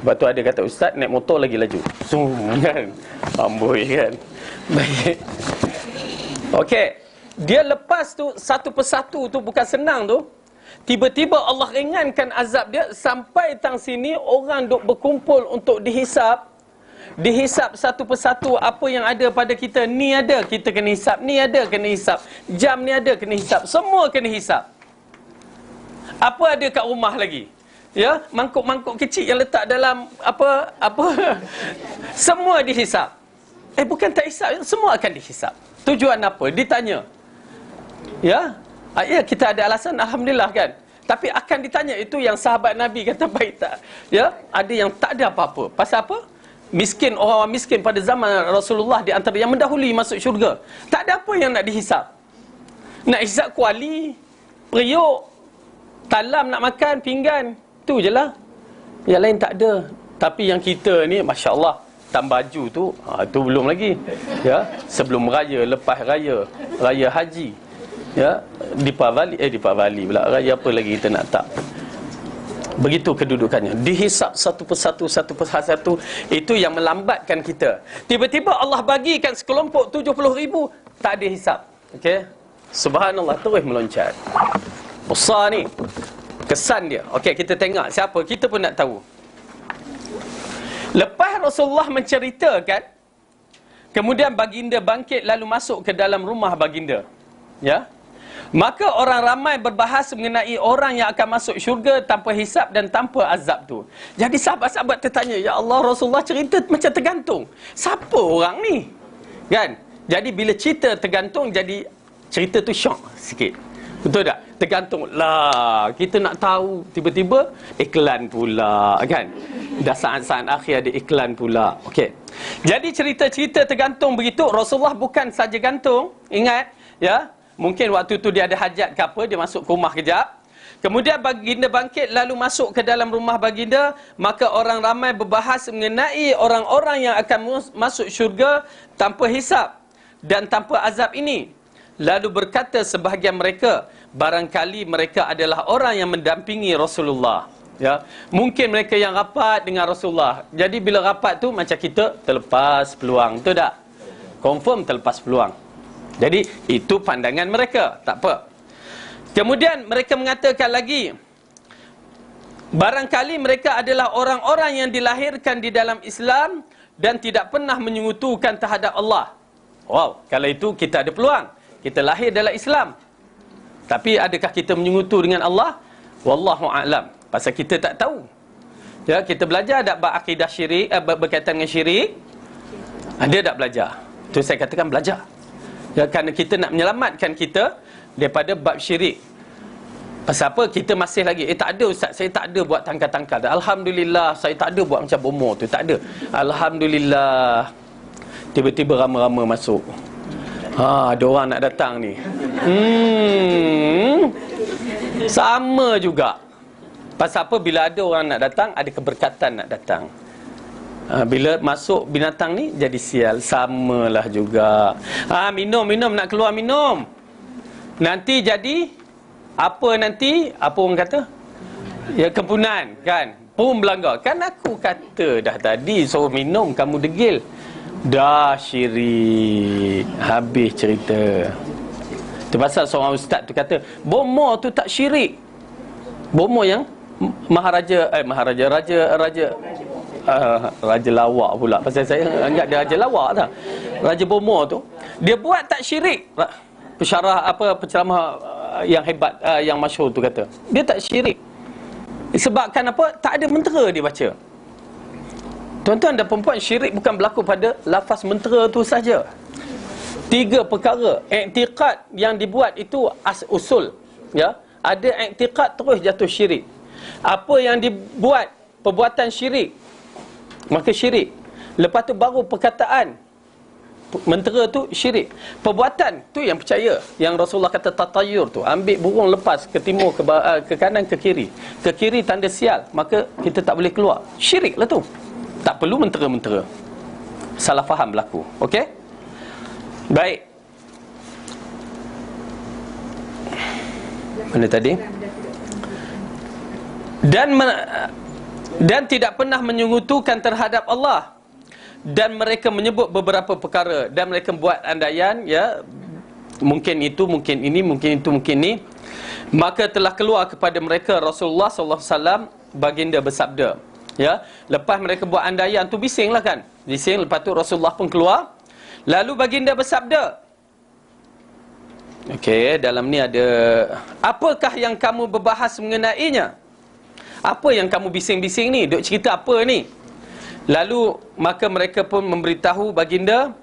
lepas tu ada kata ustaz naik motor lagi laju. Kan. Amboi, kan. Baik. Okey. Dia lepas tu satu persatu tu bukan senang tu. Tiba-tiba Allah ringankan azab dia sampai tang sini orang duk berkumpul untuk dihisap. Dihisap satu persatu apa yang ada pada kita. Ni ada kita kena hisap, ni ada kena hisap, jam ni ada kena hisap, semua kena hisap. Apa ada kat rumah lagi? Ya, mangkuk-mangkuk kecil yang letak dalam apa semua dihisap. Bukan tak hisap, semua akan dihisap. Tujuan apa? Ditanya. Ya, ya, kita ada alasan, alhamdulillah, kan. Tapi akan ditanya. Itu yang sahabat Nabi kata baik tak. Ya, ada yang tak ada apa-apa. Pasal apa? Miskin, orang miskin pada zaman Rasulullah di antara yang mendahului masuk syurga. Tak ada apa yang nak dihisap. Nak hisap kuali, periuk, talam nak makan, pinggan, tu je lah. Yang lain tak ada. Tapi yang kita ni, Masya Allah, tambah baju tu, tu belum lagi. Ya, sebelum raya, lepas raya, raya haji. Ya, dipavali pula. Raya apa lagi kita nak tak? Begitu kedudukannya. Dihisap satu persatu. Itu yang melambatkan kita. Tiba-tiba Allah bagikan sekelompok 70,000, tak ada hisap. Okey. Subhanallah, terus meloncat. Besar ni. Kesan dia. Okey, kita tengok siapa, kita pun nak tahu. Lepas Rasulullah menceritakan, kemudian baginda bangkit lalu masuk ke dalam rumah baginda. Ya. Maka orang ramai berbahas mengenai orang yang akan masuk syurga tanpa hisap dan tanpa azab tu. Jadi sahabat-sahabat tertanya, ya Allah, Rasulullah cerita macam tergantung. Siapa orang ni? Kan? Jadi bila cerita tergantung, jadi cerita tu syok sikit. Betul tak? Tergantung. Lah, kita nak tahu, tiba-tiba iklan pula, kan? Dah saat-saat akhir ada iklan pula. Okey. Jadi cerita-cerita tergantung begitu. Rasulullah bukan saja gantung. Ingat, ya? Mungkin waktu tu dia ada hajat ke apa, dia masuk ke rumah kejap. Kemudian baginda bangkit lalu masuk ke dalam rumah baginda. Maka orang ramai berbahas mengenai orang-orang yang akan masuk syurga tanpa hisap dan tanpa azab ini. Lalu berkata sebahagian mereka, barangkali mereka adalah orang yang mendampingi Rasulullah. Ya, mungkin mereka yang rapat dengan Rasulullah. Jadi bila rapat tu macam kita terlepas peluang, betul tak? Confirm terlepas peluang. Jadi itu pandangan mereka, tak apa. Kemudian mereka mengatakan lagi, barangkali mereka adalah orang-orang yang dilahirkan di dalam Islam dan tidak pernah menyekutukan terhadap Allah. Wow, kalau itu kita ada peluang. Kita lahir dalam Islam, tapi adakah kita menyekutu dengan Allah? Wallahu a'lam. Pasal kita tak tahu. Ya, kita belajar tak berakidah syirik, berkaitan dengan syirik? Ada tak belajar? Tu saya katakan belajar. Ya, kerana kita nak menyelamatkan kita daripada bab syirik. Pasal apa? Kita masih lagi, tak ada ustaz, saya tak ada buat tangkal-tangkal. Alhamdulillah, saya tak ada buat macam bomoh tu, tak ada. Alhamdulillah. Tiba-tiba rama-rama masuk. Ada orang nak datang ni. Sama juga. Pasal apa? Bila ada orang nak datang, ada keberkatan nak datang. Bila masuk binatang ni jadi sial. Samalah juga. Minum nak keluar minum. Nanti jadi apa nanti? Apa orang kata? Ya, kempunan kan. Pun belanggar. Kan aku kata dah tadi suruh minum, kamu degil. Dah syirik. Habis cerita. Itu pasal seorang ustaz tu kata, bomoh tu tak syirik. Bomoh yang Raja lawak pula. Pasal saya anggap dia raja lawak tak. Raja bomoh tu dia buat tak syirik. Penceramah yang hebat, yang masyhur tu kata dia tak syirik. Sebabkan apa? Tak ada mentera dia baca. Tuan-tuan dan perempuan, syirik bukan berlaku pada lafaz mentera tu saja. 3 perkara. I'tiqad yang dibuat itu usul, ya. Ada i'tiqad terus jatuh syirik. Apa yang dibuat perbuatan syirik, maka syirik. Lepas tu baru perkataan, mentera tu syirik. Perbuatan tu yang percaya, yang Rasulullah kata tatayur tu, ambil burung lepas ke timur, ke kanan, ke kiri. Ke kiri tanda sial, maka kita tak boleh keluar. Syirik lah tu. Tak perlu mentera-mentera. Salah faham berlaku. Okey? Baik. Mana tadi? Dan tidak pernah menyekutukan terhadap Allah. Dan mereka menyebut beberapa perkara, dan mereka buat andaian, ya, mungkin itu, mungkin ini, mungkin itu, mungkin ini. Maka telah keluar kepada mereka Rasulullah SAW, baginda bersabda, ya. Lepas mereka buat andaian tu, bisinglah kan, bising. Lepas tu Rasulullah pun keluar, lalu baginda bersabda, okey, dalam ni ada, apakah yang kamu berbahas mengenainya? Apa yang kamu bising-bising ni? Duk cerita apa ni? Lalu maka mereka pun memberitahu baginda,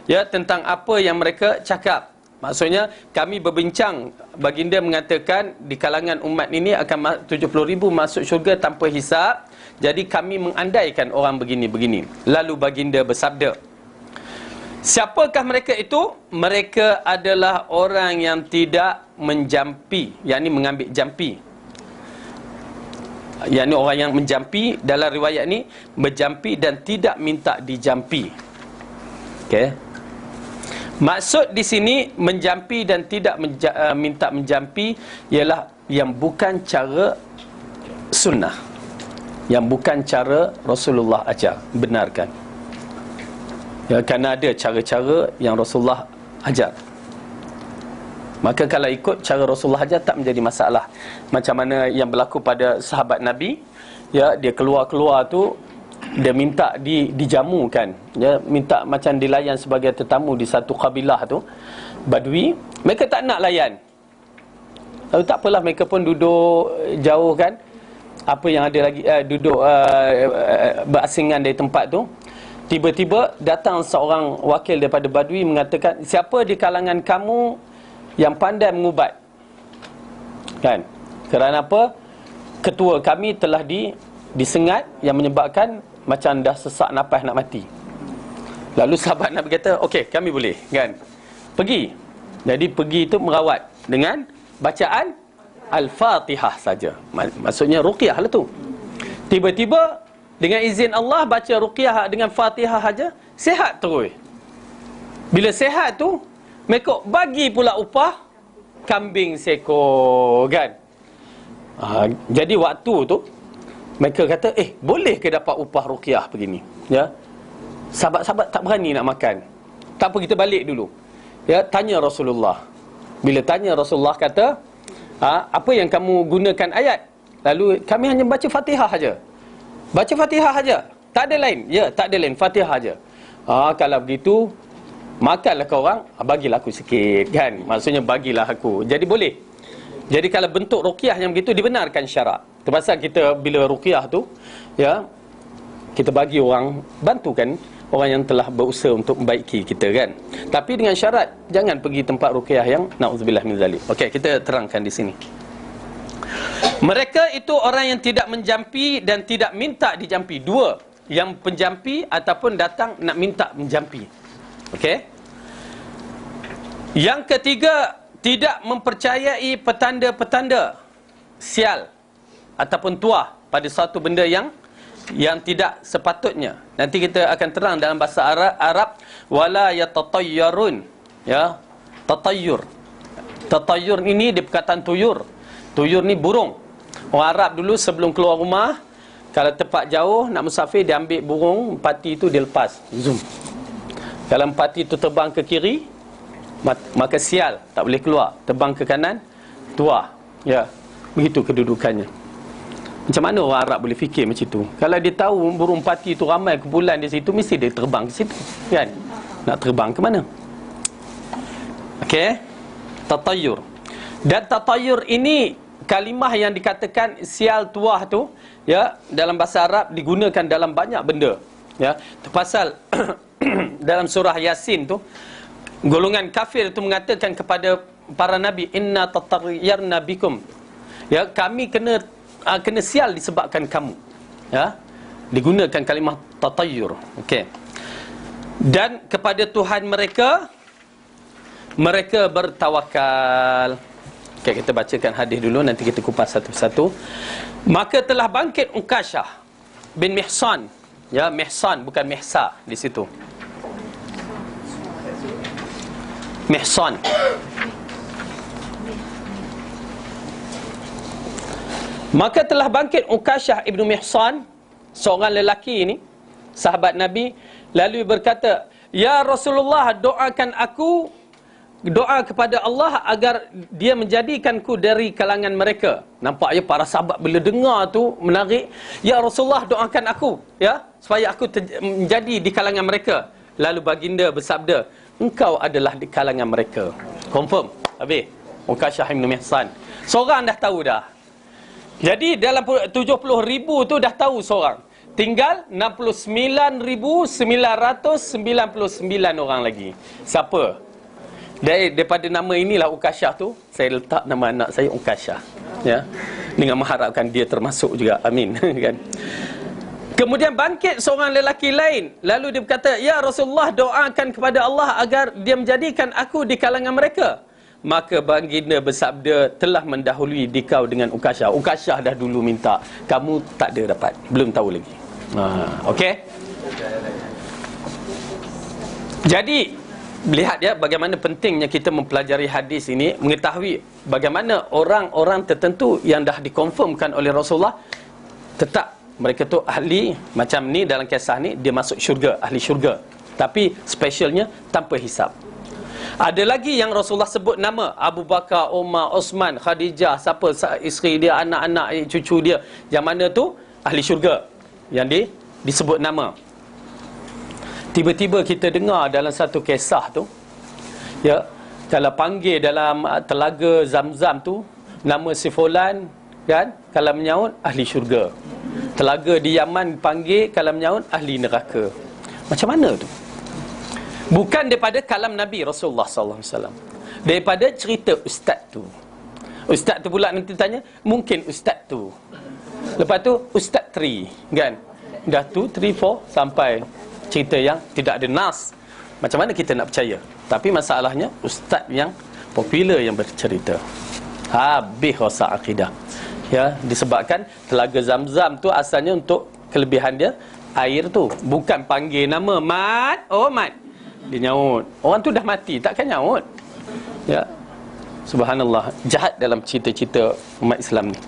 ya, tentang apa yang mereka cakap. Maksudnya kami berbincang, baginda mengatakan di kalangan umat ini akan 70,000 masuk syurga tanpa hisab. Jadi kami mengandaikan orang begini-begini. Lalu baginda bersabda, siapakah mereka itu? Mereka adalah orang yang tidak menjampi, yakni mengambil jampi. Yang ni orang yang menjampi, dalam riwayat ni menjampi dan tidak minta dijampi. Okey. Maksud di sini menjampi dan tidak minta menjampi ialah yang bukan cara sunnah, yang bukan cara Rasulullah ajar, benarkan. Ya, kerana ada cara-cara yang Rasulullah ajar. Maka kalau ikut cara Rasulullah ajar tak menjadi masalah. Macam mana yang berlaku pada sahabat Nabi, ya, dia keluar-keluar tu dia minta dijamukan, ya, minta macam dilayan sebagai tetamu di satu kabilah tu Badui. Mereka tak nak layan. Lalu tak apalah, mereka pun duduk jauh kan, apa yang ada lagi, duduk berasingan dari tempat tu. Tiba-tiba datang seorang wakil daripada Badui mengatakan, siapa di kalangan kamu yang pandai mengubat? Kan? Kerana apa? Ketua kami telah disengat, yang menyebabkan macam dah sesak nafas nak mati. Lalu sahabat Nabi kata, okey, kami boleh, kan? Pergi. Jadi pergi itu merawat dengan bacaan Al-Fatihah saja. Maksudnya ruqyah lah tu. Tiba-tiba dengan izin Allah baca ruqyah dengan Fatihah saja, sihat terus. Bila sihat tu, mereka bagi pula upah kambing seekor, kan? Jadi waktu tu mereka kata, boleh ke dapat upah ruqyah begini? Ya. Sahabat-sahabat tak berani nak makan. Tak apa, kita balik dulu. Ya, tanya Rasulullah. Bila tanya, Rasulullah kata, apa yang kamu gunakan ayat? Lalu kami hanya baca Fatihah saja. Baca Fatihah saja. Tak ada lain. Ya, tak ada lain, Fatihah saja. Kalau begitu, makanlah kau orang, bagilah aku sikit, kan? Maksudnya bagilah aku. Jadi boleh. Jadi kalau bentuk ruqyah yang begitu dibenarkan syarak. Terpaksa kita bila ruqyah tu, ya, kita bagi orang, bantukan orang yang telah berusaha untuk membaiki kita, kan. Tapi dengan syarat jangan pergi tempat ruqyah yang na'udzubillah min zalik. Okey, kita terangkan di sini. Mereka itu orang yang tidak menjampi dan tidak minta dijampi. Dua, yang penjampi ataupun datang nak minta menjampi. Okey. Yang ketiga, tidak mempercayai petanda-petanda sial ataupun tuah pada suatu benda yang tidak sepatutnya. Nanti kita akan terang dalam bahasa Arab wala yatatayyarun, ya, tatayyur. Tatayyur ini di perkataan tuyur. Tuyur ni burung. Orang Arab dulu sebelum keluar rumah, kalau tempat jauh nak musafir, dia ambil burung empati itu, dia lepas, zoom. Kalau empati itu terbang ke kiri, maka sial, tak boleh keluar. Terbang ke kanan, tuah. Ya, begitu kedudukannya. Macam mana orang Arab boleh fikir macam itu? Kalau dia tahu burung pati itu ramai kumpulan di situ, mesti dia terbang ke situ, kan? Nak terbang ke mana? Okey, tatayyur. Dan tatayyur ini kalimah yang dikatakan sial tuah tu, ya, dalam bahasa Arab digunakan dalam banyak benda, ya. Pasal dalam surah Yasin tu, golongan kafir itu mengatakan kepada para nabi, inna tatayyarna bikum, ya, kami kena sial disebabkan kamu, ya. Digunakan kalimah tatayyur. Okey. Dan kepada Tuhan mereka bertawakal. Okey, kita bacakan hadis dulu, nanti kita kupas satu-satu. Maka telah bangkit Ukashah bin Mihsan, ya, Mihsan bukan Mihsa di situ. Mihsan. Maka telah bangkit Ukashah ibnu Mihsan, seorang lelaki ini, sahabat Nabi, lalu berkata, ya Rasulullah, doakan aku, doa kepada Allah agar dia menjadikanku dari kalangan mereka. Nampak ya, para sahabat bila dengar tu menarik, ya Rasulullah, doakan aku, ya, supaya aku menjadi di kalangan mereka. Lalu baginda bersabda, engkau adalah di kalangan mereka. Confirm. Habis. Ukashah ibn Mihsan. Seorang dah tahu dah. Jadi dalam 70,000 tu dah tahu seorang. Tinggal 69,999 orang lagi. Siapa? Daripada nama inilah Ukashah tu, saya letak nama anak saya Ukashah, ya, dengan mengharapkan dia termasuk juga. Amin. Kan? Kemudian bangkit seorang lelaki lain, lalu dia berkata, ya Rasulullah, doakan kepada Allah agar dia menjadikan aku di kalangan mereka. Maka baginda bersabda, telah mendahului dikau dengan Ukashah. Ukashah dah dulu minta, kamu tak ada dapat, belum tahu lagi. Okey. Jadi lihat ya bagaimana pentingnya kita mempelajari hadis ini, mengetahui bagaimana orang-orang tertentu yang dah dikonfirmkan oleh Rasulullah tetap mereka tu ahli macam ni, dalam kisah ni dia masuk syurga, ahli syurga, tapi specialnya tanpa hisap. Ada lagi yang Rasulullah sebut nama, Abu Bakar, Umar, Osman, Khadijah, siapa isteri dia, anak-anak, cucu dia, yang mana tu ahli syurga, yang disebut nama. Tiba-tiba kita dengar dalam satu kisah tu, ya, kalau panggil dalam telaga Zam-Zam tu nama si fulan, kan, kalau menyaut ahli syurga. Telaga di Yaman panggil, kalau menyaut ahli neraka. Macam mana tu? Bukan daripada kalam Nabi Rasulullah SAW, daripada cerita ustaz tu. Ustaz tu pula nanti tanya, mungkin ustaz tu, lepas tu ustaz 3, kan, dah 2, 3, 4 sampai cerita yang tidak ada nas. Macam mana kita nak percaya? Tapi masalahnya ustaz yang popular yang bercerita. Habis rosak akidah. Ya, disebabkan telaga Zam-Zam tu asalnya untuk kelebihan dia, air tu bukan panggil nama Mat, oh Mat, dia nyaut. Orang tu dah mati, takkan nyaut. Ya. Subhanallah, jahat dalam cerita-cerita umat Islam ni.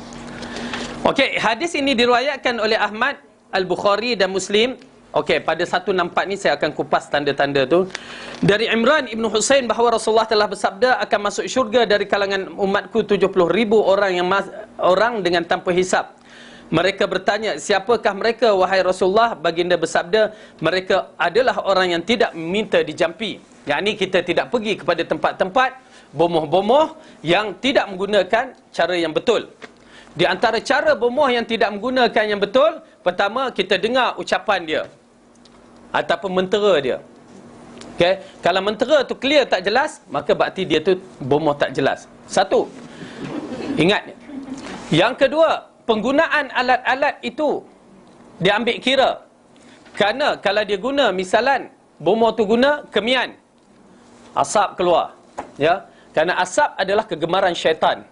Okey, hadis ini diriwayatkan oleh Ahmad, Al-Bukhari dan Muslim. Okey, pada 164 ni saya akan kupas tanda-tanda tu. Dari Imran Ibn Husain bahawa Rasulullah telah bersabda, akan masuk syurga dari kalangan umatku 70,000 orang yang orang dengan tanpa hisap. Mereka bertanya, siapakah mereka wahai Rasulullah? Baginda bersabda, mereka adalah orang yang tidak minta dijampi. Yakni kita tidak pergi kepada tempat-tempat bomoh-bomoh yang tidak menggunakan cara yang betul. Di antara cara bomoh yang tidak menggunakan yang betul, pertama, kita dengar ucapan dia ataupun mentera dia. Okay? Kalau mentera tu clear tak jelas, maka berarti dia tu bomoh tak jelas. Satu, ingat. Yang kedua, penggunaan alat-alat itu diambil kira. Kerana kalau dia guna, misalan bomoh tu guna kemian, asap keluar, ya. Kerana asap adalah kegemaran syaitan.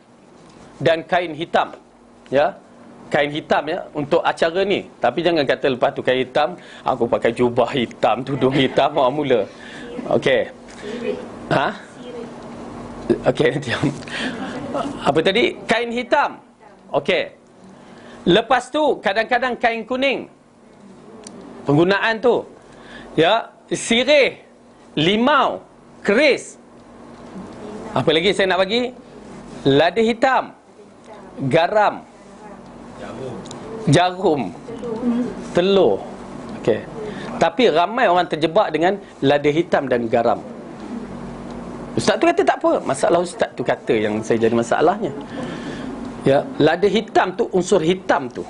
Dan kain hitam, ya, kain hitam, ya, untuk acara ni. Tapi jangan kata lepas tu kain hitam, aku pakai jubah hitam, tudung hitam, awak mula. Okey. Ha? Okey, diam. Apa tadi? Kain hitam. Okey. Lepas tu kadang-kadang kain kuning. Penggunaan tu, ya, sirih, limau, keris. Apa lagi saya nak bagi? Lada hitam, garam, jarum, telur. Okey. Tapi ramai orang terjebak dengan lada hitam dan garam. Ustaz tu kata tak apa. Masalah ustaz tu kata yang saya jadi masalahnya. Ya, lada hitam tu, unsur hitam tu.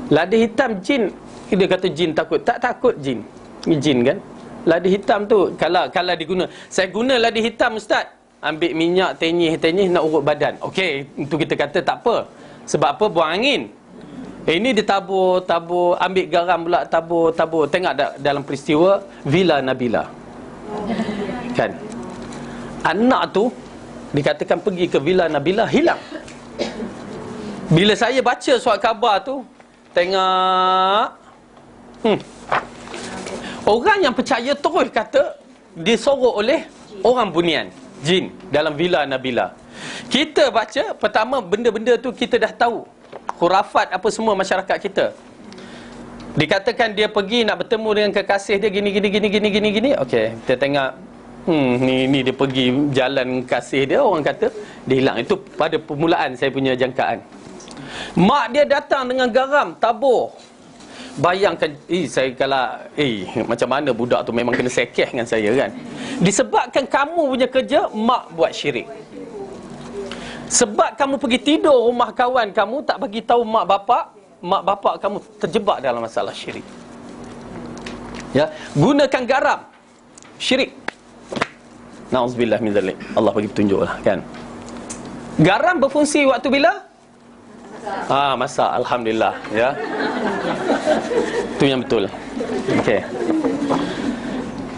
Lada hitam jin, dia kata jin takut. Tak takut jin. Jin kan? Lada hitam tu kalau diguna. Saya guna lada hitam ustaz, ambil minyak tenyih nak urut badan. Okey, itu kita kata tak apa. Sebab apa? Buang angin. Ini dia tabur, ambil garam pula, tabur. Tengok dalam peristiwa Villa Nabila. Kan? Anak tu dikatakan pergi ke Villa Nabila, hilang. Bila saya baca surat khabar tu, tengok orang yang percaya terus kata disorok oleh orang bunian, jin dalam Villa Nabila. Kita baca, pertama benda-benda tu kita dah tahu. Khurafat apa semua masyarakat kita. Dikatakan dia pergi nak bertemu dengan kekasih dia gini. Okey, kita tengok ni dia pergi jalan kasih dia, orang kata dia hilang. Itu pada permulaan saya punya jangkaan. Mak dia datang dengan garam, tabur. Bayangkan, saya kalau macam mana budak tu memang kena sekeh dengan saya kan. Disebabkan kamu punya kerja, mak buat syirik. Sebab kamu pergi tidur rumah kawan kamu, tak bagi tahu mak bapak kamu terjebak dalam masalah syirik. Ya, gunakan garam, syirik. Nauzubillah min dzalik. Allah bagi petunjuklah kan. Garam berfungsi waktu bila? Masak, alhamdulillah, ya. Itu yang betul. Okey.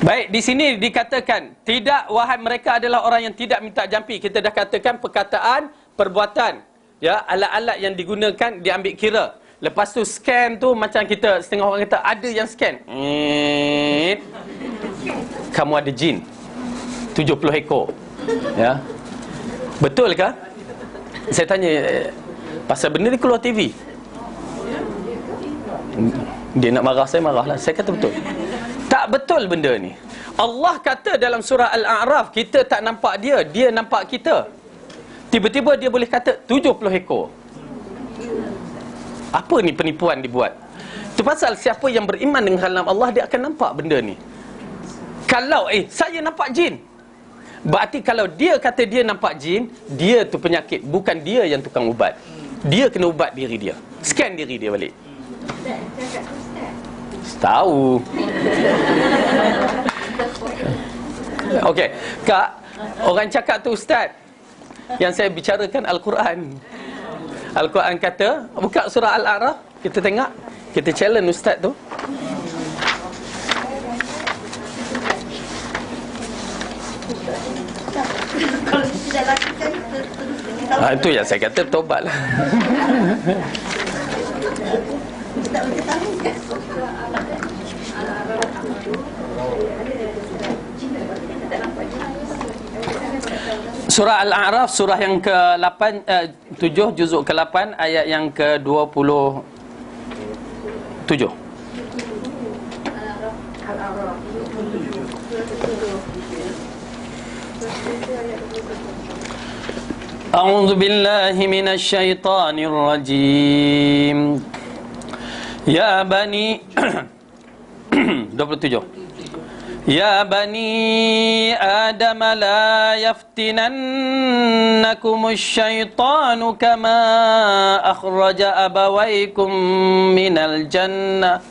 Baik, di sini dikatakan tidak, wahai mereka adalah orang yang tidak minta jampi. Kita dah katakan perkataan, perbuatan, ya, alat-alat yang digunakan diambil kira. Lepas tu scan tu macam kita setengah orang kata ada yang scan. Kamu ada jin. 70 ekor. Ya. Betul ke? Saya tanya pasal benda ni keluar TV. Dia nak marah saya, marahlah. Saya kata betul. Tak betul benda ni. Allah kata dalam surah Al-A'raf, kita tak nampak dia, dia nampak kita. Tiba-tiba dia boleh kata 70 ekor. Apa ni penipuan dibuat? Itu pasal siapa yang beriman dengan kalam Allah, dia akan nampak benda ni. Kalau saya nampak jin, berarti kalau dia kata dia nampak jin, dia tu penyakit, bukan dia yang tukang ubat. Dia kena ubat diri dia. Scan diri dia balik. Tahu. Okey, Kak, orang cakap tu ustaz, yang saya bicarakan Al-Quran. Al-Quran kata, buka surah Al-A'raf, kita tengok, kita challenge ustaz tu. Kalau tidak lakukan, Itu yang saya kata, tobatlah. tak boleh tahu kan? Surah Al-A'raf, surah yang ke-8, 7, juzuk ke-8, ayat yang ke-27. A'udzu billahi minasy syaithanir rajim. Ya bani 27. Ya bani Adam la yaftinannakumus syaitanu kama akhraja abawaykum minal jannah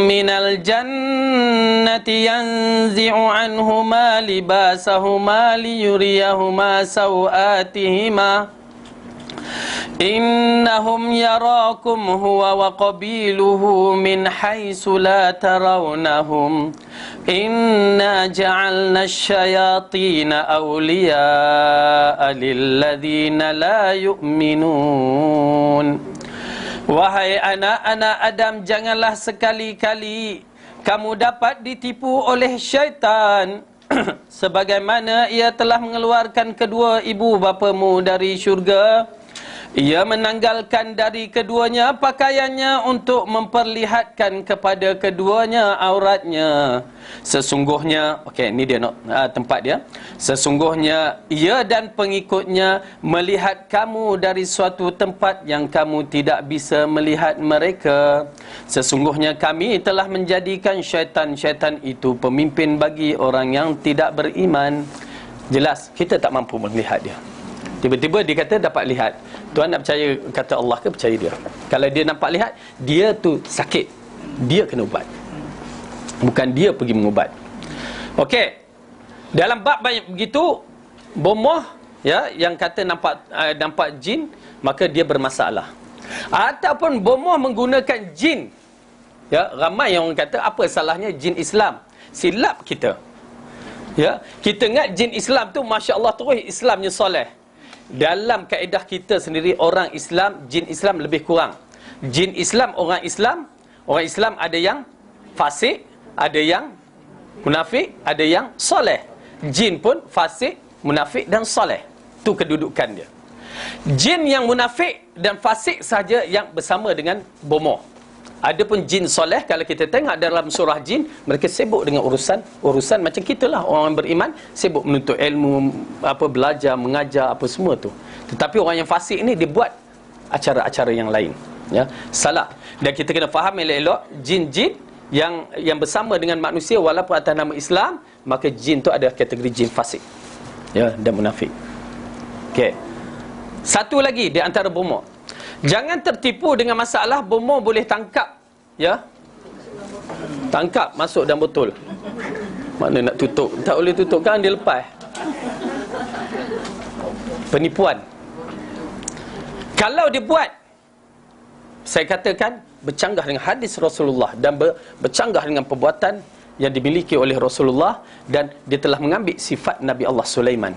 minal jannati yanzi'u anhuma libasahuma liyuriyahuma sawatihima innahum yarakum huwa wa qabiluhu min haitsu la tarawnahum inna ja'alna asyayatina awliya'a lilladzina la yu'minun. Wahai anak-anak Adam, janganlah sekali-kali kamu dapat ditipu oleh syaitan sebagaimana ia telah mengeluarkan kedua ibu bapamu dari syurga. Ia menanggalkan dari keduanya pakaiannya untuk memperlihatkan kepada keduanya auratnya. Sesungguhnya, ni dia tempat dia. Sesungguhnya ia dan pengikutnya melihat kamu dari suatu tempat yang kamu tidak bisa melihat mereka. Sesungguhnya kami telah menjadikan syaitan-syaitan itu pemimpin bagi orang yang tidak beriman. Jelas, kita tak mampu melihat dia. Tiba-tiba dia kata dapat lihat. Tuan nak percaya kata Allah ke percaya dia? Kalau dia nampak lihat, dia tu sakit, dia kena ubat, bukan dia pergi mengubat. Okey, dalam bab begitu, bomoh yang kata nampak jin, maka dia bermasalah. Ataupun bomoh menggunakan jin, ramai yang orang kata apa salahnya jin Islam? Silap kita. Kita ingat jin Islam tu masya-Allah terus Islamnya soleh. Dalam kaedah kita sendiri, orang Islam, jin Islam lebih kurang. Jin Islam, orang Islam ada yang fasik, ada yang munafik, ada yang soleh. Jin pun fasik, munafik dan soleh. Itu kedudukan dia. Jin yang munafik dan fasik saja yang bersama dengan bomoh. Adapun jin soleh, kalau kita tengok dalam surah jin, mereka sibuk dengan urusan macam kita lah, orang beriman sibuk menuntut ilmu, belajar, mengajar, apa semua tu. Tetapi orang yang fasik ni, dia buat acara-acara yang lain. Salah. Dan kita kena faham elok-elok, jin-jin yang bersama dengan manusia walaupun atas nama Islam, maka jin tu ada kategori jin fasik, dan munafik. Okey. Satu lagi di antara bomoh, jangan tertipu dengan masalah bomoh boleh tangkap, tangkap masuk dalam botol. Mana nak tutup? Tak boleh tutup, kan dia lepas. Penipuan. Kalau dia buat, saya katakan bercanggah dengan hadis Rasulullah dan bercanggah dengan perbuatan yang dimiliki oleh Rasulullah, dan dia telah mengambil sifat Nabi Allah Sulaiman.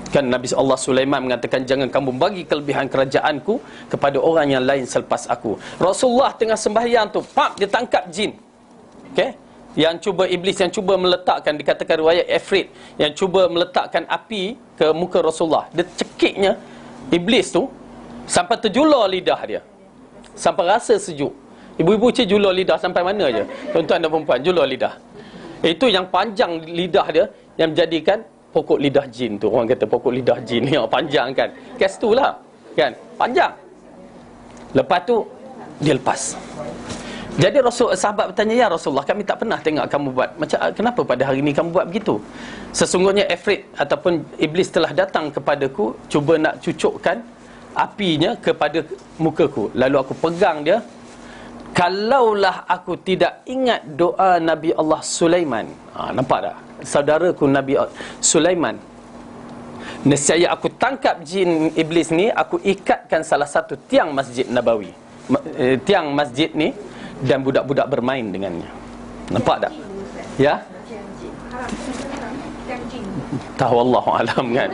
Kan Nabi Allah Sulaiman mengatakan, jangan kamu bagi kelebihan kerajaanku kepada orang yang lain selepas aku. Rasulullah tengah sembahyang tu, dia tangkap jin. Okey, Yang cuba iblis, yang cuba meletakkan, dikatakan riwayat Ifrit, yang cuba meletakkan api ke muka Rasulullah. Dia cekiknya iblis tu sampai terjulur lidah dia, sampai rasa sejuk. Ibu-ibu cik julur lidah sampai mana je, tuan-tuan dan perempuan, julur lidah. Itu yang panjang lidah dia, yang menjadikan pokok lidah jin tu. Orang kata pokok lidah jin ni panjang kan. Kes tu lah kan, panjang. Lepas tu dia lepas. Jadi sahabat bertanya, ya Rasulullah, kami tak pernah tengok kamu buat macam, kenapa pada hari ini kamu buat begitu? Sesungguhnya Ifrit ataupun iblis telah datang kepadaku, cuba nak cucukkan apinya kepada mukaku. Lalu aku pegang dia. Kalaulah aku tidak ingat doa Nabi Allah Sulaiman, nampak tak? Saudaraku Nabi Sulaiman, nescaya aku tangkap jin iblis ni, aku ikatkan salah satu tiang Masjid Nabawi, tiang masjid ni, dan budak-budak bermain dengannya. Nampak tak? Ya? Tahu Allahu alam kan.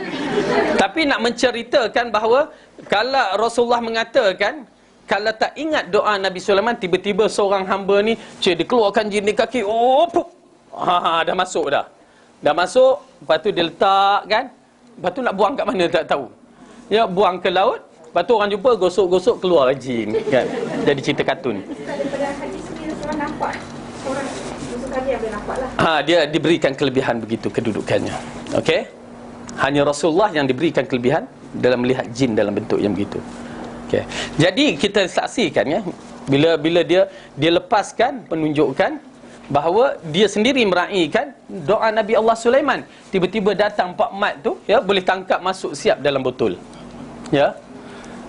Tapi nak menceritakan bahawa kalau Rasulullah mengatakan, kalau tak ingat doa Nabi Sulaiman, tiba-tiba seorang hamba ni dikeluarkan jin di kaki, dah masuk dah. Dah masuk, lepas tu dia letak kan. Lepas tu nak buang kat mana tak tahu. Ya, buang ke laut. Lepas tu orang jumpa, gosok-gosok, keluar jin kan. Jadi cerita kartun. Daripada hadis ni orang nampak, orang sekali yang nampak lah. Dia diberikan kelebihan begitu kedudukannya. Okey? Hanya Rasulullah yang diberikan kelebihan dalam melihat jin dalam bentuk yang begitu. Okey. Jadi kita saksikan ya, bila dia lepaskan, menunjukkan bahawa dia sendiri meraihkan doa Nabi Allah Sulaiman. Tiba-tiba datang Pak Mat tu, ya, boleh tangkap masuk siap dalam botol. Ya.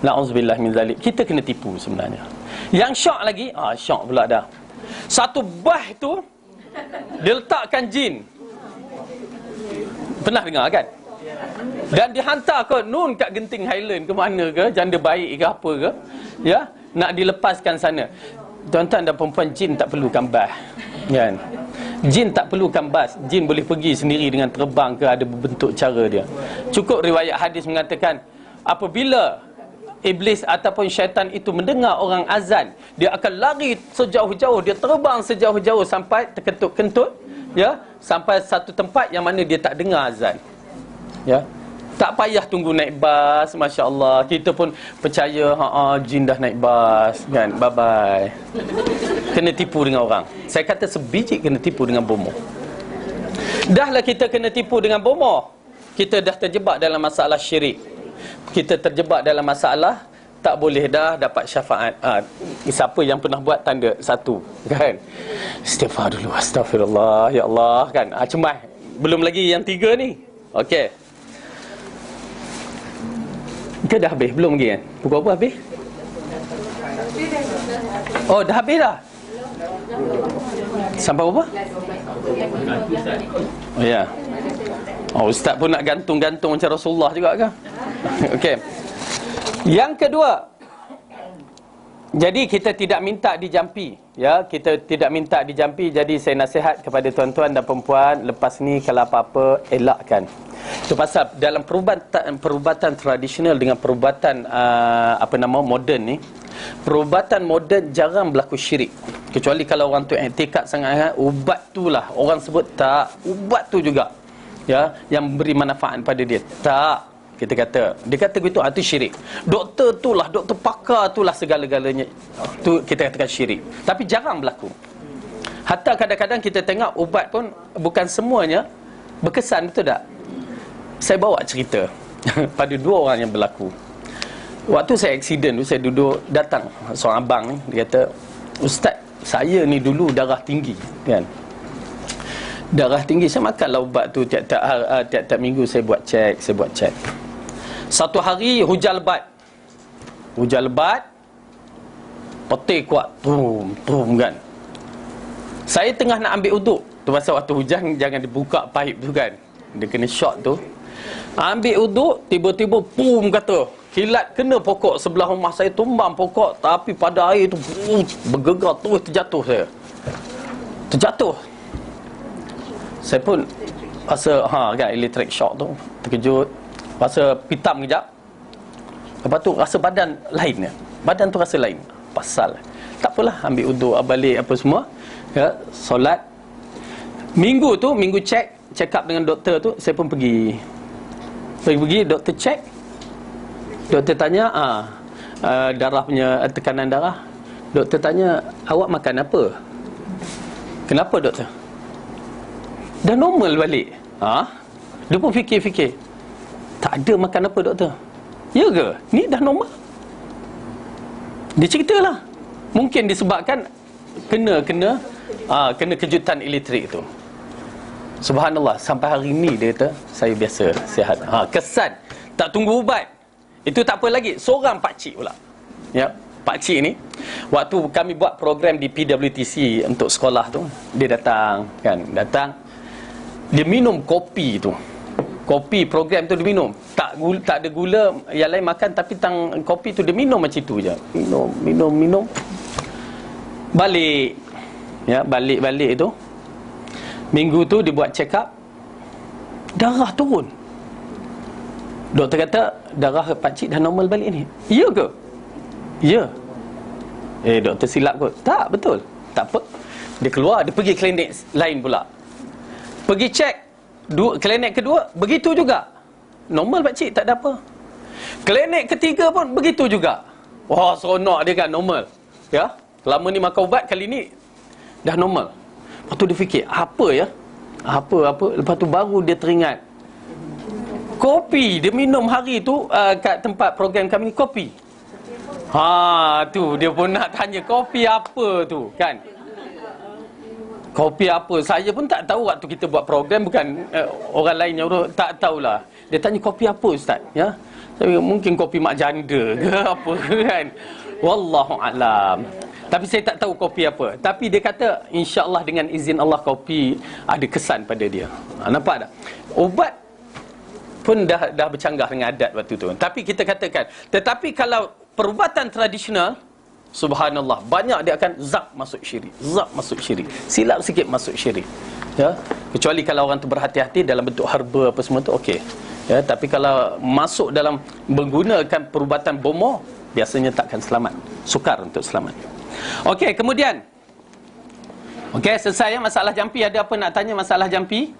Na'udzubillah min zalik. Kita kena tipu sebenarnya. Yang syok lagi, syok pula dah. Satu bah tu dia letakkan jin. Pernah dengar kan? Dan dihantar ke nun kat Genting Highland ke mana ke, Janda Baik ke apa ke, ya, nak dilepaskan sana. Tuan-tuan dan perempuan, jin tak perlukan bas kan? Jin tak perlukan bas. Jin boleh pergi sendiri dengan terbang ke, ada berbentuk cara dia. Cukup riwayat hadis mengatakan, apabila iblis ataupun syaitan itu mendengar orang azan, dia akan lari sejauh-jauh, dia terbang sejauh-jauh sampai terkentut-kentut, ya, sampai satu tempat yang mana dia tak dengar azan. Ya. Tak payah tunggu naik bas, masya-Allah. Kita pun percaya jin dah naik bas kan. Bye bye. Kena tipu dengan orang. Saya kata sebiji kena tipu dengan bomoh. Dahlah kita kena tipu dengan bomoh, kita dah terjebak dalam masalah syirik. Kita terjebak dalam masalah tak boleh dah dapat syafaat. Siapa yang pernah buat tanda satu kan? Istighfar dulu, astagfirullah, ya Allah kan. Cemas. Belum lagi yang tiga ni. Okey. Ke dah habis? Belum lagi kan? Pukul apa habis? Oh, dah habis dah? Sampai apa? Oh ya. Oh, ustaz pun nak gantung-gantung macam Rasulullah juga ke? Okey. Yang kedua, jadi kita tidak minta dijampi, ya, kita tidak minta dijampi. Jadi saya nasihat kepada tuan-tuan dan perempuan, lepas ni kalau apa-apa elakkan. Itu pasal dalam perubatan tradisional dengan perubatan moden ni, perubatan moden jarang berlaku syirik. Kecuali kalau orang tu i'tikad sangat, ubat tu lah orang sebut, tak, ubat tu juga, ya, yang beri manfaat pada dia. Tak, kita kata, dia kata begitu, itu syirik. Doktor tu lah, doktor pakar tu lah segala-galanya, tu kita katakan syirik. Tapi jarang berlaku. Hatta kadang-kadang kita tengok ubat pun bukan semuanya berkesan, betul tak? Saya bawa cerita pada dua orang yang berlaku. Waktu saya aksiden tu, saya duduk, datang seorang abang ni, dia kata, ustaz, saya ni dulu darah tinggi kan. Darah tinggi, saya makanlah ubat tu tiap-tiap minggu saya buat cek. Satu hari hujan lebat, petir kuat, tum kan. Saya tengah nak ambil uduk. Tu pasal waktu hujan jangan dibuka paip tu kan, dia kena shot tu. Ambil uduk, tiba-tiba pum kata, kilat kena pokok sebelah rumah saya, tumbang pokok, tapi pada air tu bergegar, terus terjatuh saya. Terjatuh. Saya pun rasa kan electric shock tu, terkejut. Rasa pitam kejap. Lepas tu rasa badan lain. Badan tu rasa lain. Pasal tak apalah, ambil uduk, balik apa semua, ya, solat. Minggu check up dengan doktor tu, saya pun pergi, doktor check. Doktor tanya, darah punya tekanan darah. Doktor tanya, awak makan apa? Kenapa doktor? Dah normal balik. Dia pun fikir-fikir, tak ada makan apa doktor. Ya ke? Ni dah normal. Dia ceritalah, mungkin disebabkan kena kejutan elektrik tu. Subhanallah, sampai hari ni dia kata saya biasa, sihat. Kesan tak tunggu ubat. Itu tak apa lagi, seorang pakcik pula. Ya, pakcik ni waktu kami buat program di PWTC untuk sekolah tu, dia datang. Dia minum kopi tu. Kopi program tu dia minum. Tak ada gula, yang lain makan, tapi kopi tu dia minum macam tu je. Minum. Balik. Ya, balik tu. Minggu tu dia buat check up. Darah turun. Doktor kata darah pakcik dah normal balik ni. Ya ke? Ya. Doktor silap kot. Tak, betul. Tak apa. Dia keluar, dia pergi klinik lain pula. Pergi check. Klinik kedua, begitu juga. Normal pakcik, tak ada apa. Klinik ketiga pun begitu juga. Wah, seronok dia kan, normal. Ya. Lama ni makan ubat, kali ni dah normal. Lepas tu dia fikir, apa ya? Apa. Lepas tu baru dia teringat. Kopi dia minum hari tu kat tempat program kami, kopi. Tu dia pun nak tanya kopi apa tu kan. Kopi apa? Saya pun tak tahu waktu kita buat program, bukan orang lain yang tak tahulah. Dia tanya kopi apa ustaz? Ya. Saya mungkin kopi mak janda ke apa kan. Wallahu alam. Tapi saya tak tahu kopi apa. Tapi dia kata insya-Allah dengan izin Allah kopi ada kesan pada dia. Nampak tak? Ubat pun dah bercanggah dengan adat waktu tu. Tapi kita katakan, tetapi kalau perubatan tradisional, subhanallah, banyak dia akan zap masuk syirik. Silap sikit masuk syirik. Ya, kecuali kalau orang tu berhati-hati dalam bentuk herba apa semua tu okey. Ya, tapi kalau masuk dalam menggunakan perubatan bomoh, biasanya takkan selamat. Sukar untuk selamat. Okey, kemudian selesai ya masalah jampi. Ada apa nak tanya masalah jampi?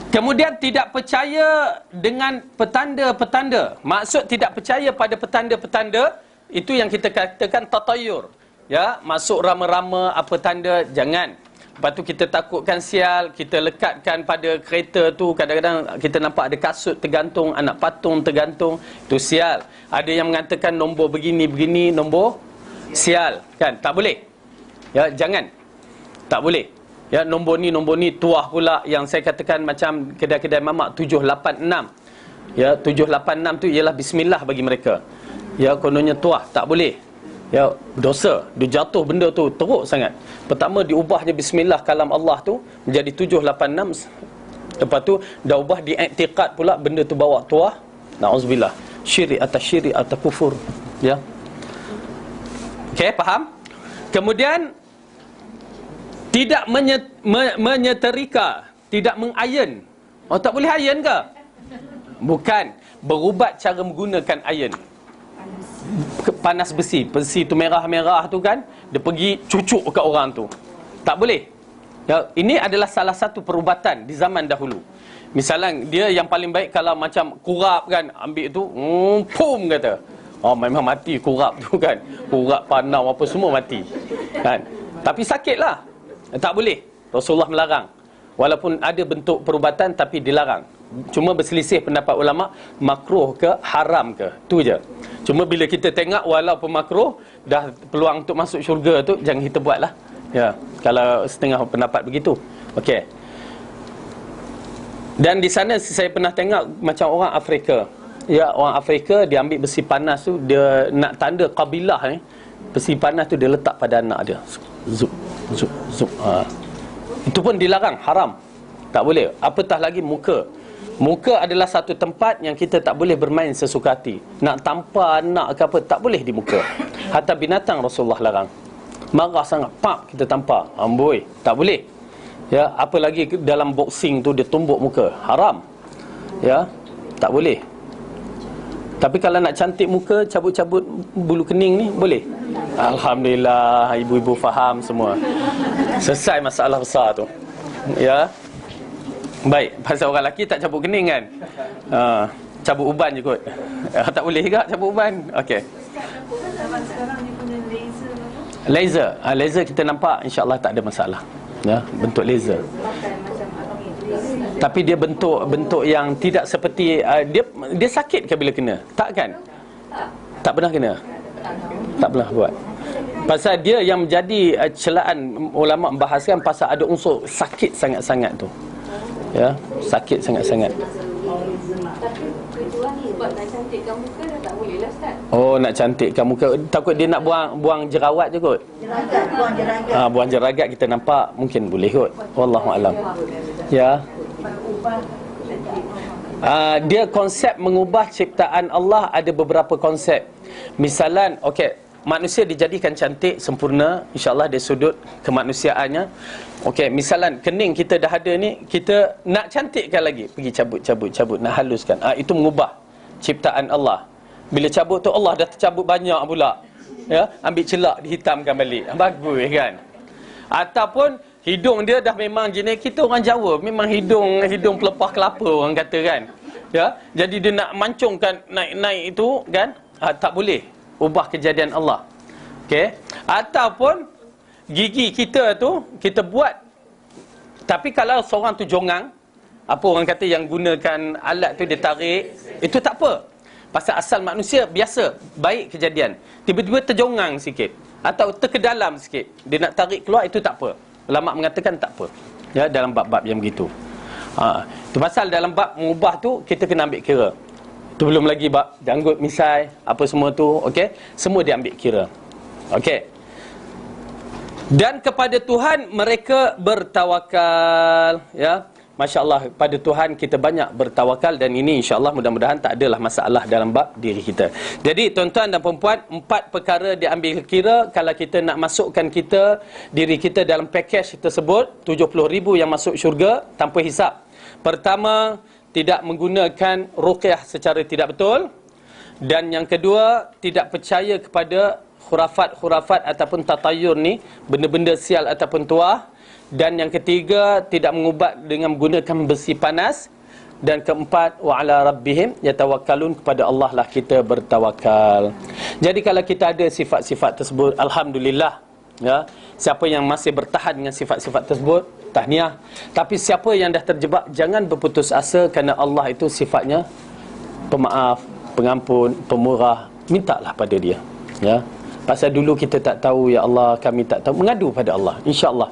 Kemudian tidak percaya dengan petanda-petanda. Maksud tidak percaya pada petanda-petanda, itu yang kita katakan tatayur. Ya, masuk rama-rama apa tanda, jangan. Lepas tu kita takutkan sial, kita lekatkan pada kereta tu, kadang-kadang kita nampak ada kasut tergantung, anak patung tergantung, itu sial. Ada yang mengatakan nombor begini, nombor sial, kan? Tak boleh. Ya, jangan. Tak boleh. Ya, nombor ni tuah pula, yang saya katakan macam kedai-kedai mamak 786. Ya, 786 tu ialah bismillah bagi mereka. Ya, kononnya tuah, tak boleh. Ya, dosa. Dia jatuh benda tu teruk sangat. Pertama diubahnya bismillah kalam Allah tu menjadi 786. Lepas tu dah ubah di i'tiqad pula, benda tu bawa tuah. Nauzubillah. Syirik atau kufur. Ya. Okey, faham? Kemudian tidak menyeterika, tidak mengayen. Oh, tak boleh ayen ke? Bukan. Berubat cara menggunakan ayen. Panas besi tu merah-merah tu kan, dia pergi cucuk kat orang tu. Tak boleh. Ya, ini adalah salah satu perubatan di zaman dahulu. Misalnya dia yang paling baik kalau macam kurap kan, ambil tu, pum kata. Oh, memang mati kurap tu kan. Kurap, panau apa semua mati. Kan? Tapi sakitlah. Tak boleh. Rasulullah melarang. Walaupun ada bentuk perubatan tapi dilarang. Cuma berselisih pendapat ulama, makruh ke haram ke, tu je. Cuma bila kita tengok walaupun makruh, dah peluang untuk masuk syurga tu, jangan kita buatlah. Ya, kalau setengah pendapat begitu. Okey. Dan di sana saya pernah tengok macam orang Afrika. Ya, orang Afrika dia ambil besi panas tu, dia nak tanda kabilah ni. Besi panas tu dia letak pada anak dia. Zup. Itu pun dilarang, haram. Tak boleh. Apatah lagi muka. Muka adalah satu tempat yang kita tak boleh bermain sesuka hati. Nak tampar anak ke apa, tak boleh di muka. Hatta binatang Rasulullah larang. Marah sangat, pak kita tampar. Amboi, tak boleh. Ya, apa lagi dalam boxing tu dia tumbuk muka, haram. Ya, tak boleh. Tapi kalau nak cantik muka, cabut-cabut bulu kening ni, boleh. Alhamdulillah, ibu-ibu faham semua. Selesai masalah besar tu. Ya. Baik, pasal orang lelaki tak cabut kening kan? Cabut uban je kot. Tak boleh juga cabut uban. Okey. Sekarang dia punya laser tu. Laser. Laser kita nampak insya-Allah tak ada masalah. Ya, bentuk laser. Tapi dia bentuk yang tidak seperti dia sakit ke bila kena? Tak kan? Tak pernah kena. Tak pernah buat. Pasal dia yang menjadi celaan ulama membahaskan pasal ada unsur sakit sangat-sangat tu. Ya, sakit sangat-sangat. Sebab nak cantikkan muka dah tak boleh lah Ustaz. Oh, nak cantikkan muka. Takut dia nak buang jerawat je kot. Jeragat, buang jeragat. Buang jerawat kita nampak mungkin boleh kot. Wallahu alam. Ya. Dia konsep mengubah ciptaan Allah ada beberapa konsep. Misalan, okey, manusia dijadikan cantik, sempurna, insya-Allah dari sudut kemanusiaannya. Okey, misalan kening kita dah ada ni, kita nak cantikkan lagi, pergi cabut, nak haluskan. Itu mengubah ciptaan Allah. Bila cabut tu Allah dah tercabut banyak pula. Ya, ambil celak dihitamkan balik. Bagus kan? Ataupun hidung dia dah memang jenis kita orang Jawa, memang hidung pelepah kelapa orang kata kan. Ya, jadi dia nak mancungkan naik-naik itu kan? Tak boleh. Ubah kejadian Allah. Okey. Ataupun gigi kita tu kita buat, tapi kalau seorang tu jongang, apa orang kata yang gunakan alat tu dia tarik, itu tak apa. Pasal asal manusia biasa, baik kejadian. Tiba-tiba terjongang sikit atau terkedalam sikit, dia nak tarik keluar, itu tak apa. Ulama mengatakan tak apa. Ya, dalam bab-bab yang begitu. Itu pasal dalam bab mengubah tu kita kena ambil kira. Itu belum lagi bab janggut misai, apa semua tu, okey? Semua dia ambil kira. Okey. Dan kepada Tuhan mereka bertawakal, ya. Masya-Allah, pada Tuhan kita banyak bertawakal, dan ini insya-Allah mudah-mudahan tak adalah masalah dalam bab diri kita. Jadi tuan-tuan dan puan-puan, 4 perkara diambil kira kalau kita nak masukkan diri kita dalam pakej tersebut, 70,000 yang masuk syurga tanpa hisap. Pertama, tidak menggunakan ruqyah secara tidak betul. Dan yang kedua, tidak percaya kepada khurafat-khurafat ataupun tatayur ni, benda-benda sial ataupun tuah. Dan yang ketiga, tidak mengubat dengan menggunakan besi panas. Dan keempat, wa ala rabbihim yatawakkalun, kepada Allah lah kita bertawakal. Jadi kalau kita ada sifat-sifat tersebut, alhamdulillah, ya. Siapa yang masih bertahan dengan sifat-sifat tersebut, tahniah. Tapi siapa yang dah terjebak, jangan berputus asa, kerana Allah itu sifatnya pemaaf, pengampun, pemurah. Mintalah pada dia, ya. Pasal dulu kita tak tahu, ya Allah, kami tak tahu, mengadu pada Allah. InsyaAllah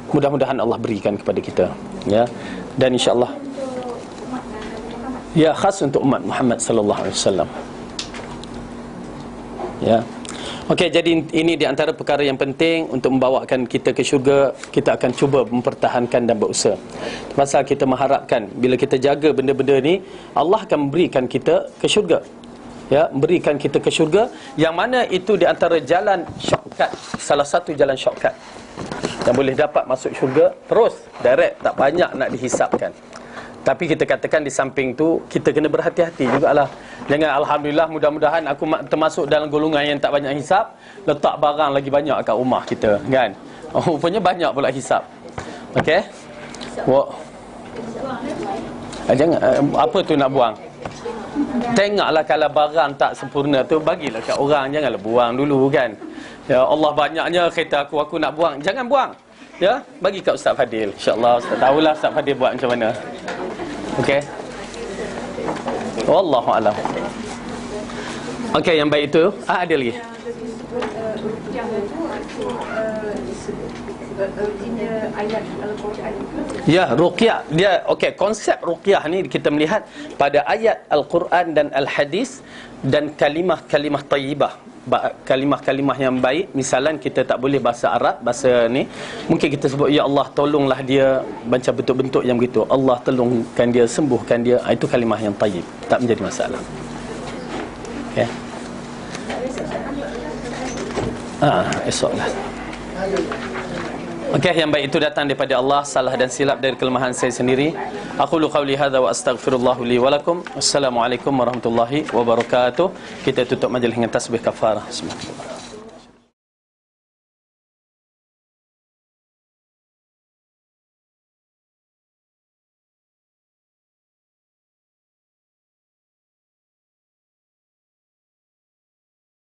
mudah-mudahan Allah berikan kepada kita, ya. Dan insya-Allah ya, khas untuk umat Muhammad sallallahu alaihi wasallam. Ya. Okey, jadi ini di antara perkara yang penting untuk membawakan kita ke syurga. Kita akan cuba mempertahankan dan berusaha. Pasal kita mengharapkan bila kita jaga benda-benda ni, Allah akan memberikan kita ke syurga. Ya, memberikan kita ke syurga, yang mana itu di antara jalan shortcut, salah satu jalan shortcut yang boleh dapat masuk syurga terus direct, tak banyak nak dihisapkan. Tapi kita katakan di samping tu kita kena berhati-hati jugalah. Jangan alhamdulillah mudah-mudahan aku termasuk dalam golongan yang tak banyak hisap, letak barang lagi banyak kat rumah kita kan. Rupanya banyak pula hisap. Okey. Jangan apa tu nak buang. Tengoklah kalau barang tak sempurna tu bagilah kat orang, janganlah buang dulu kan. Ya Allah, banyaknya kereta aku nak buang. Jangan buang. Ya, bagi kat Ustaz Fadil. InsyaAllah Ustaz tahulah Ustaz Fadil buat macam mana. Okey. Wallahu alam. Okey, yang baik itu. Ada lagi. Ya, ruqyah. Dia okey, konsep ruqyah ni kita melihat pada ayat Al-Quran dan Al-Hadis, dan kalimah-kalimah tayyibah, kalimah-kalimah yang baik. Misalan kita tak boleh bahasa Arab, bahasa ni mungkin kita sebut ya Allah tolonglah dia, macam bentuk-bentuk yang begitu. Allah tolongkan dia, sembuhkan dia. Itu kalimah yang tayyib, tak menjadi masalah. Okey. Esoklah. Okey, yang baik itu datang daripada Allah, salah dan silap dari kelemahan saya sendiri. Aqulu qawli hadza wa astaghfirullah li wa lakum. Wassalamualaikum warahmatullahi wabarakatuh. Kita tutup majlis dengan tasbih kafarah. Bismillah.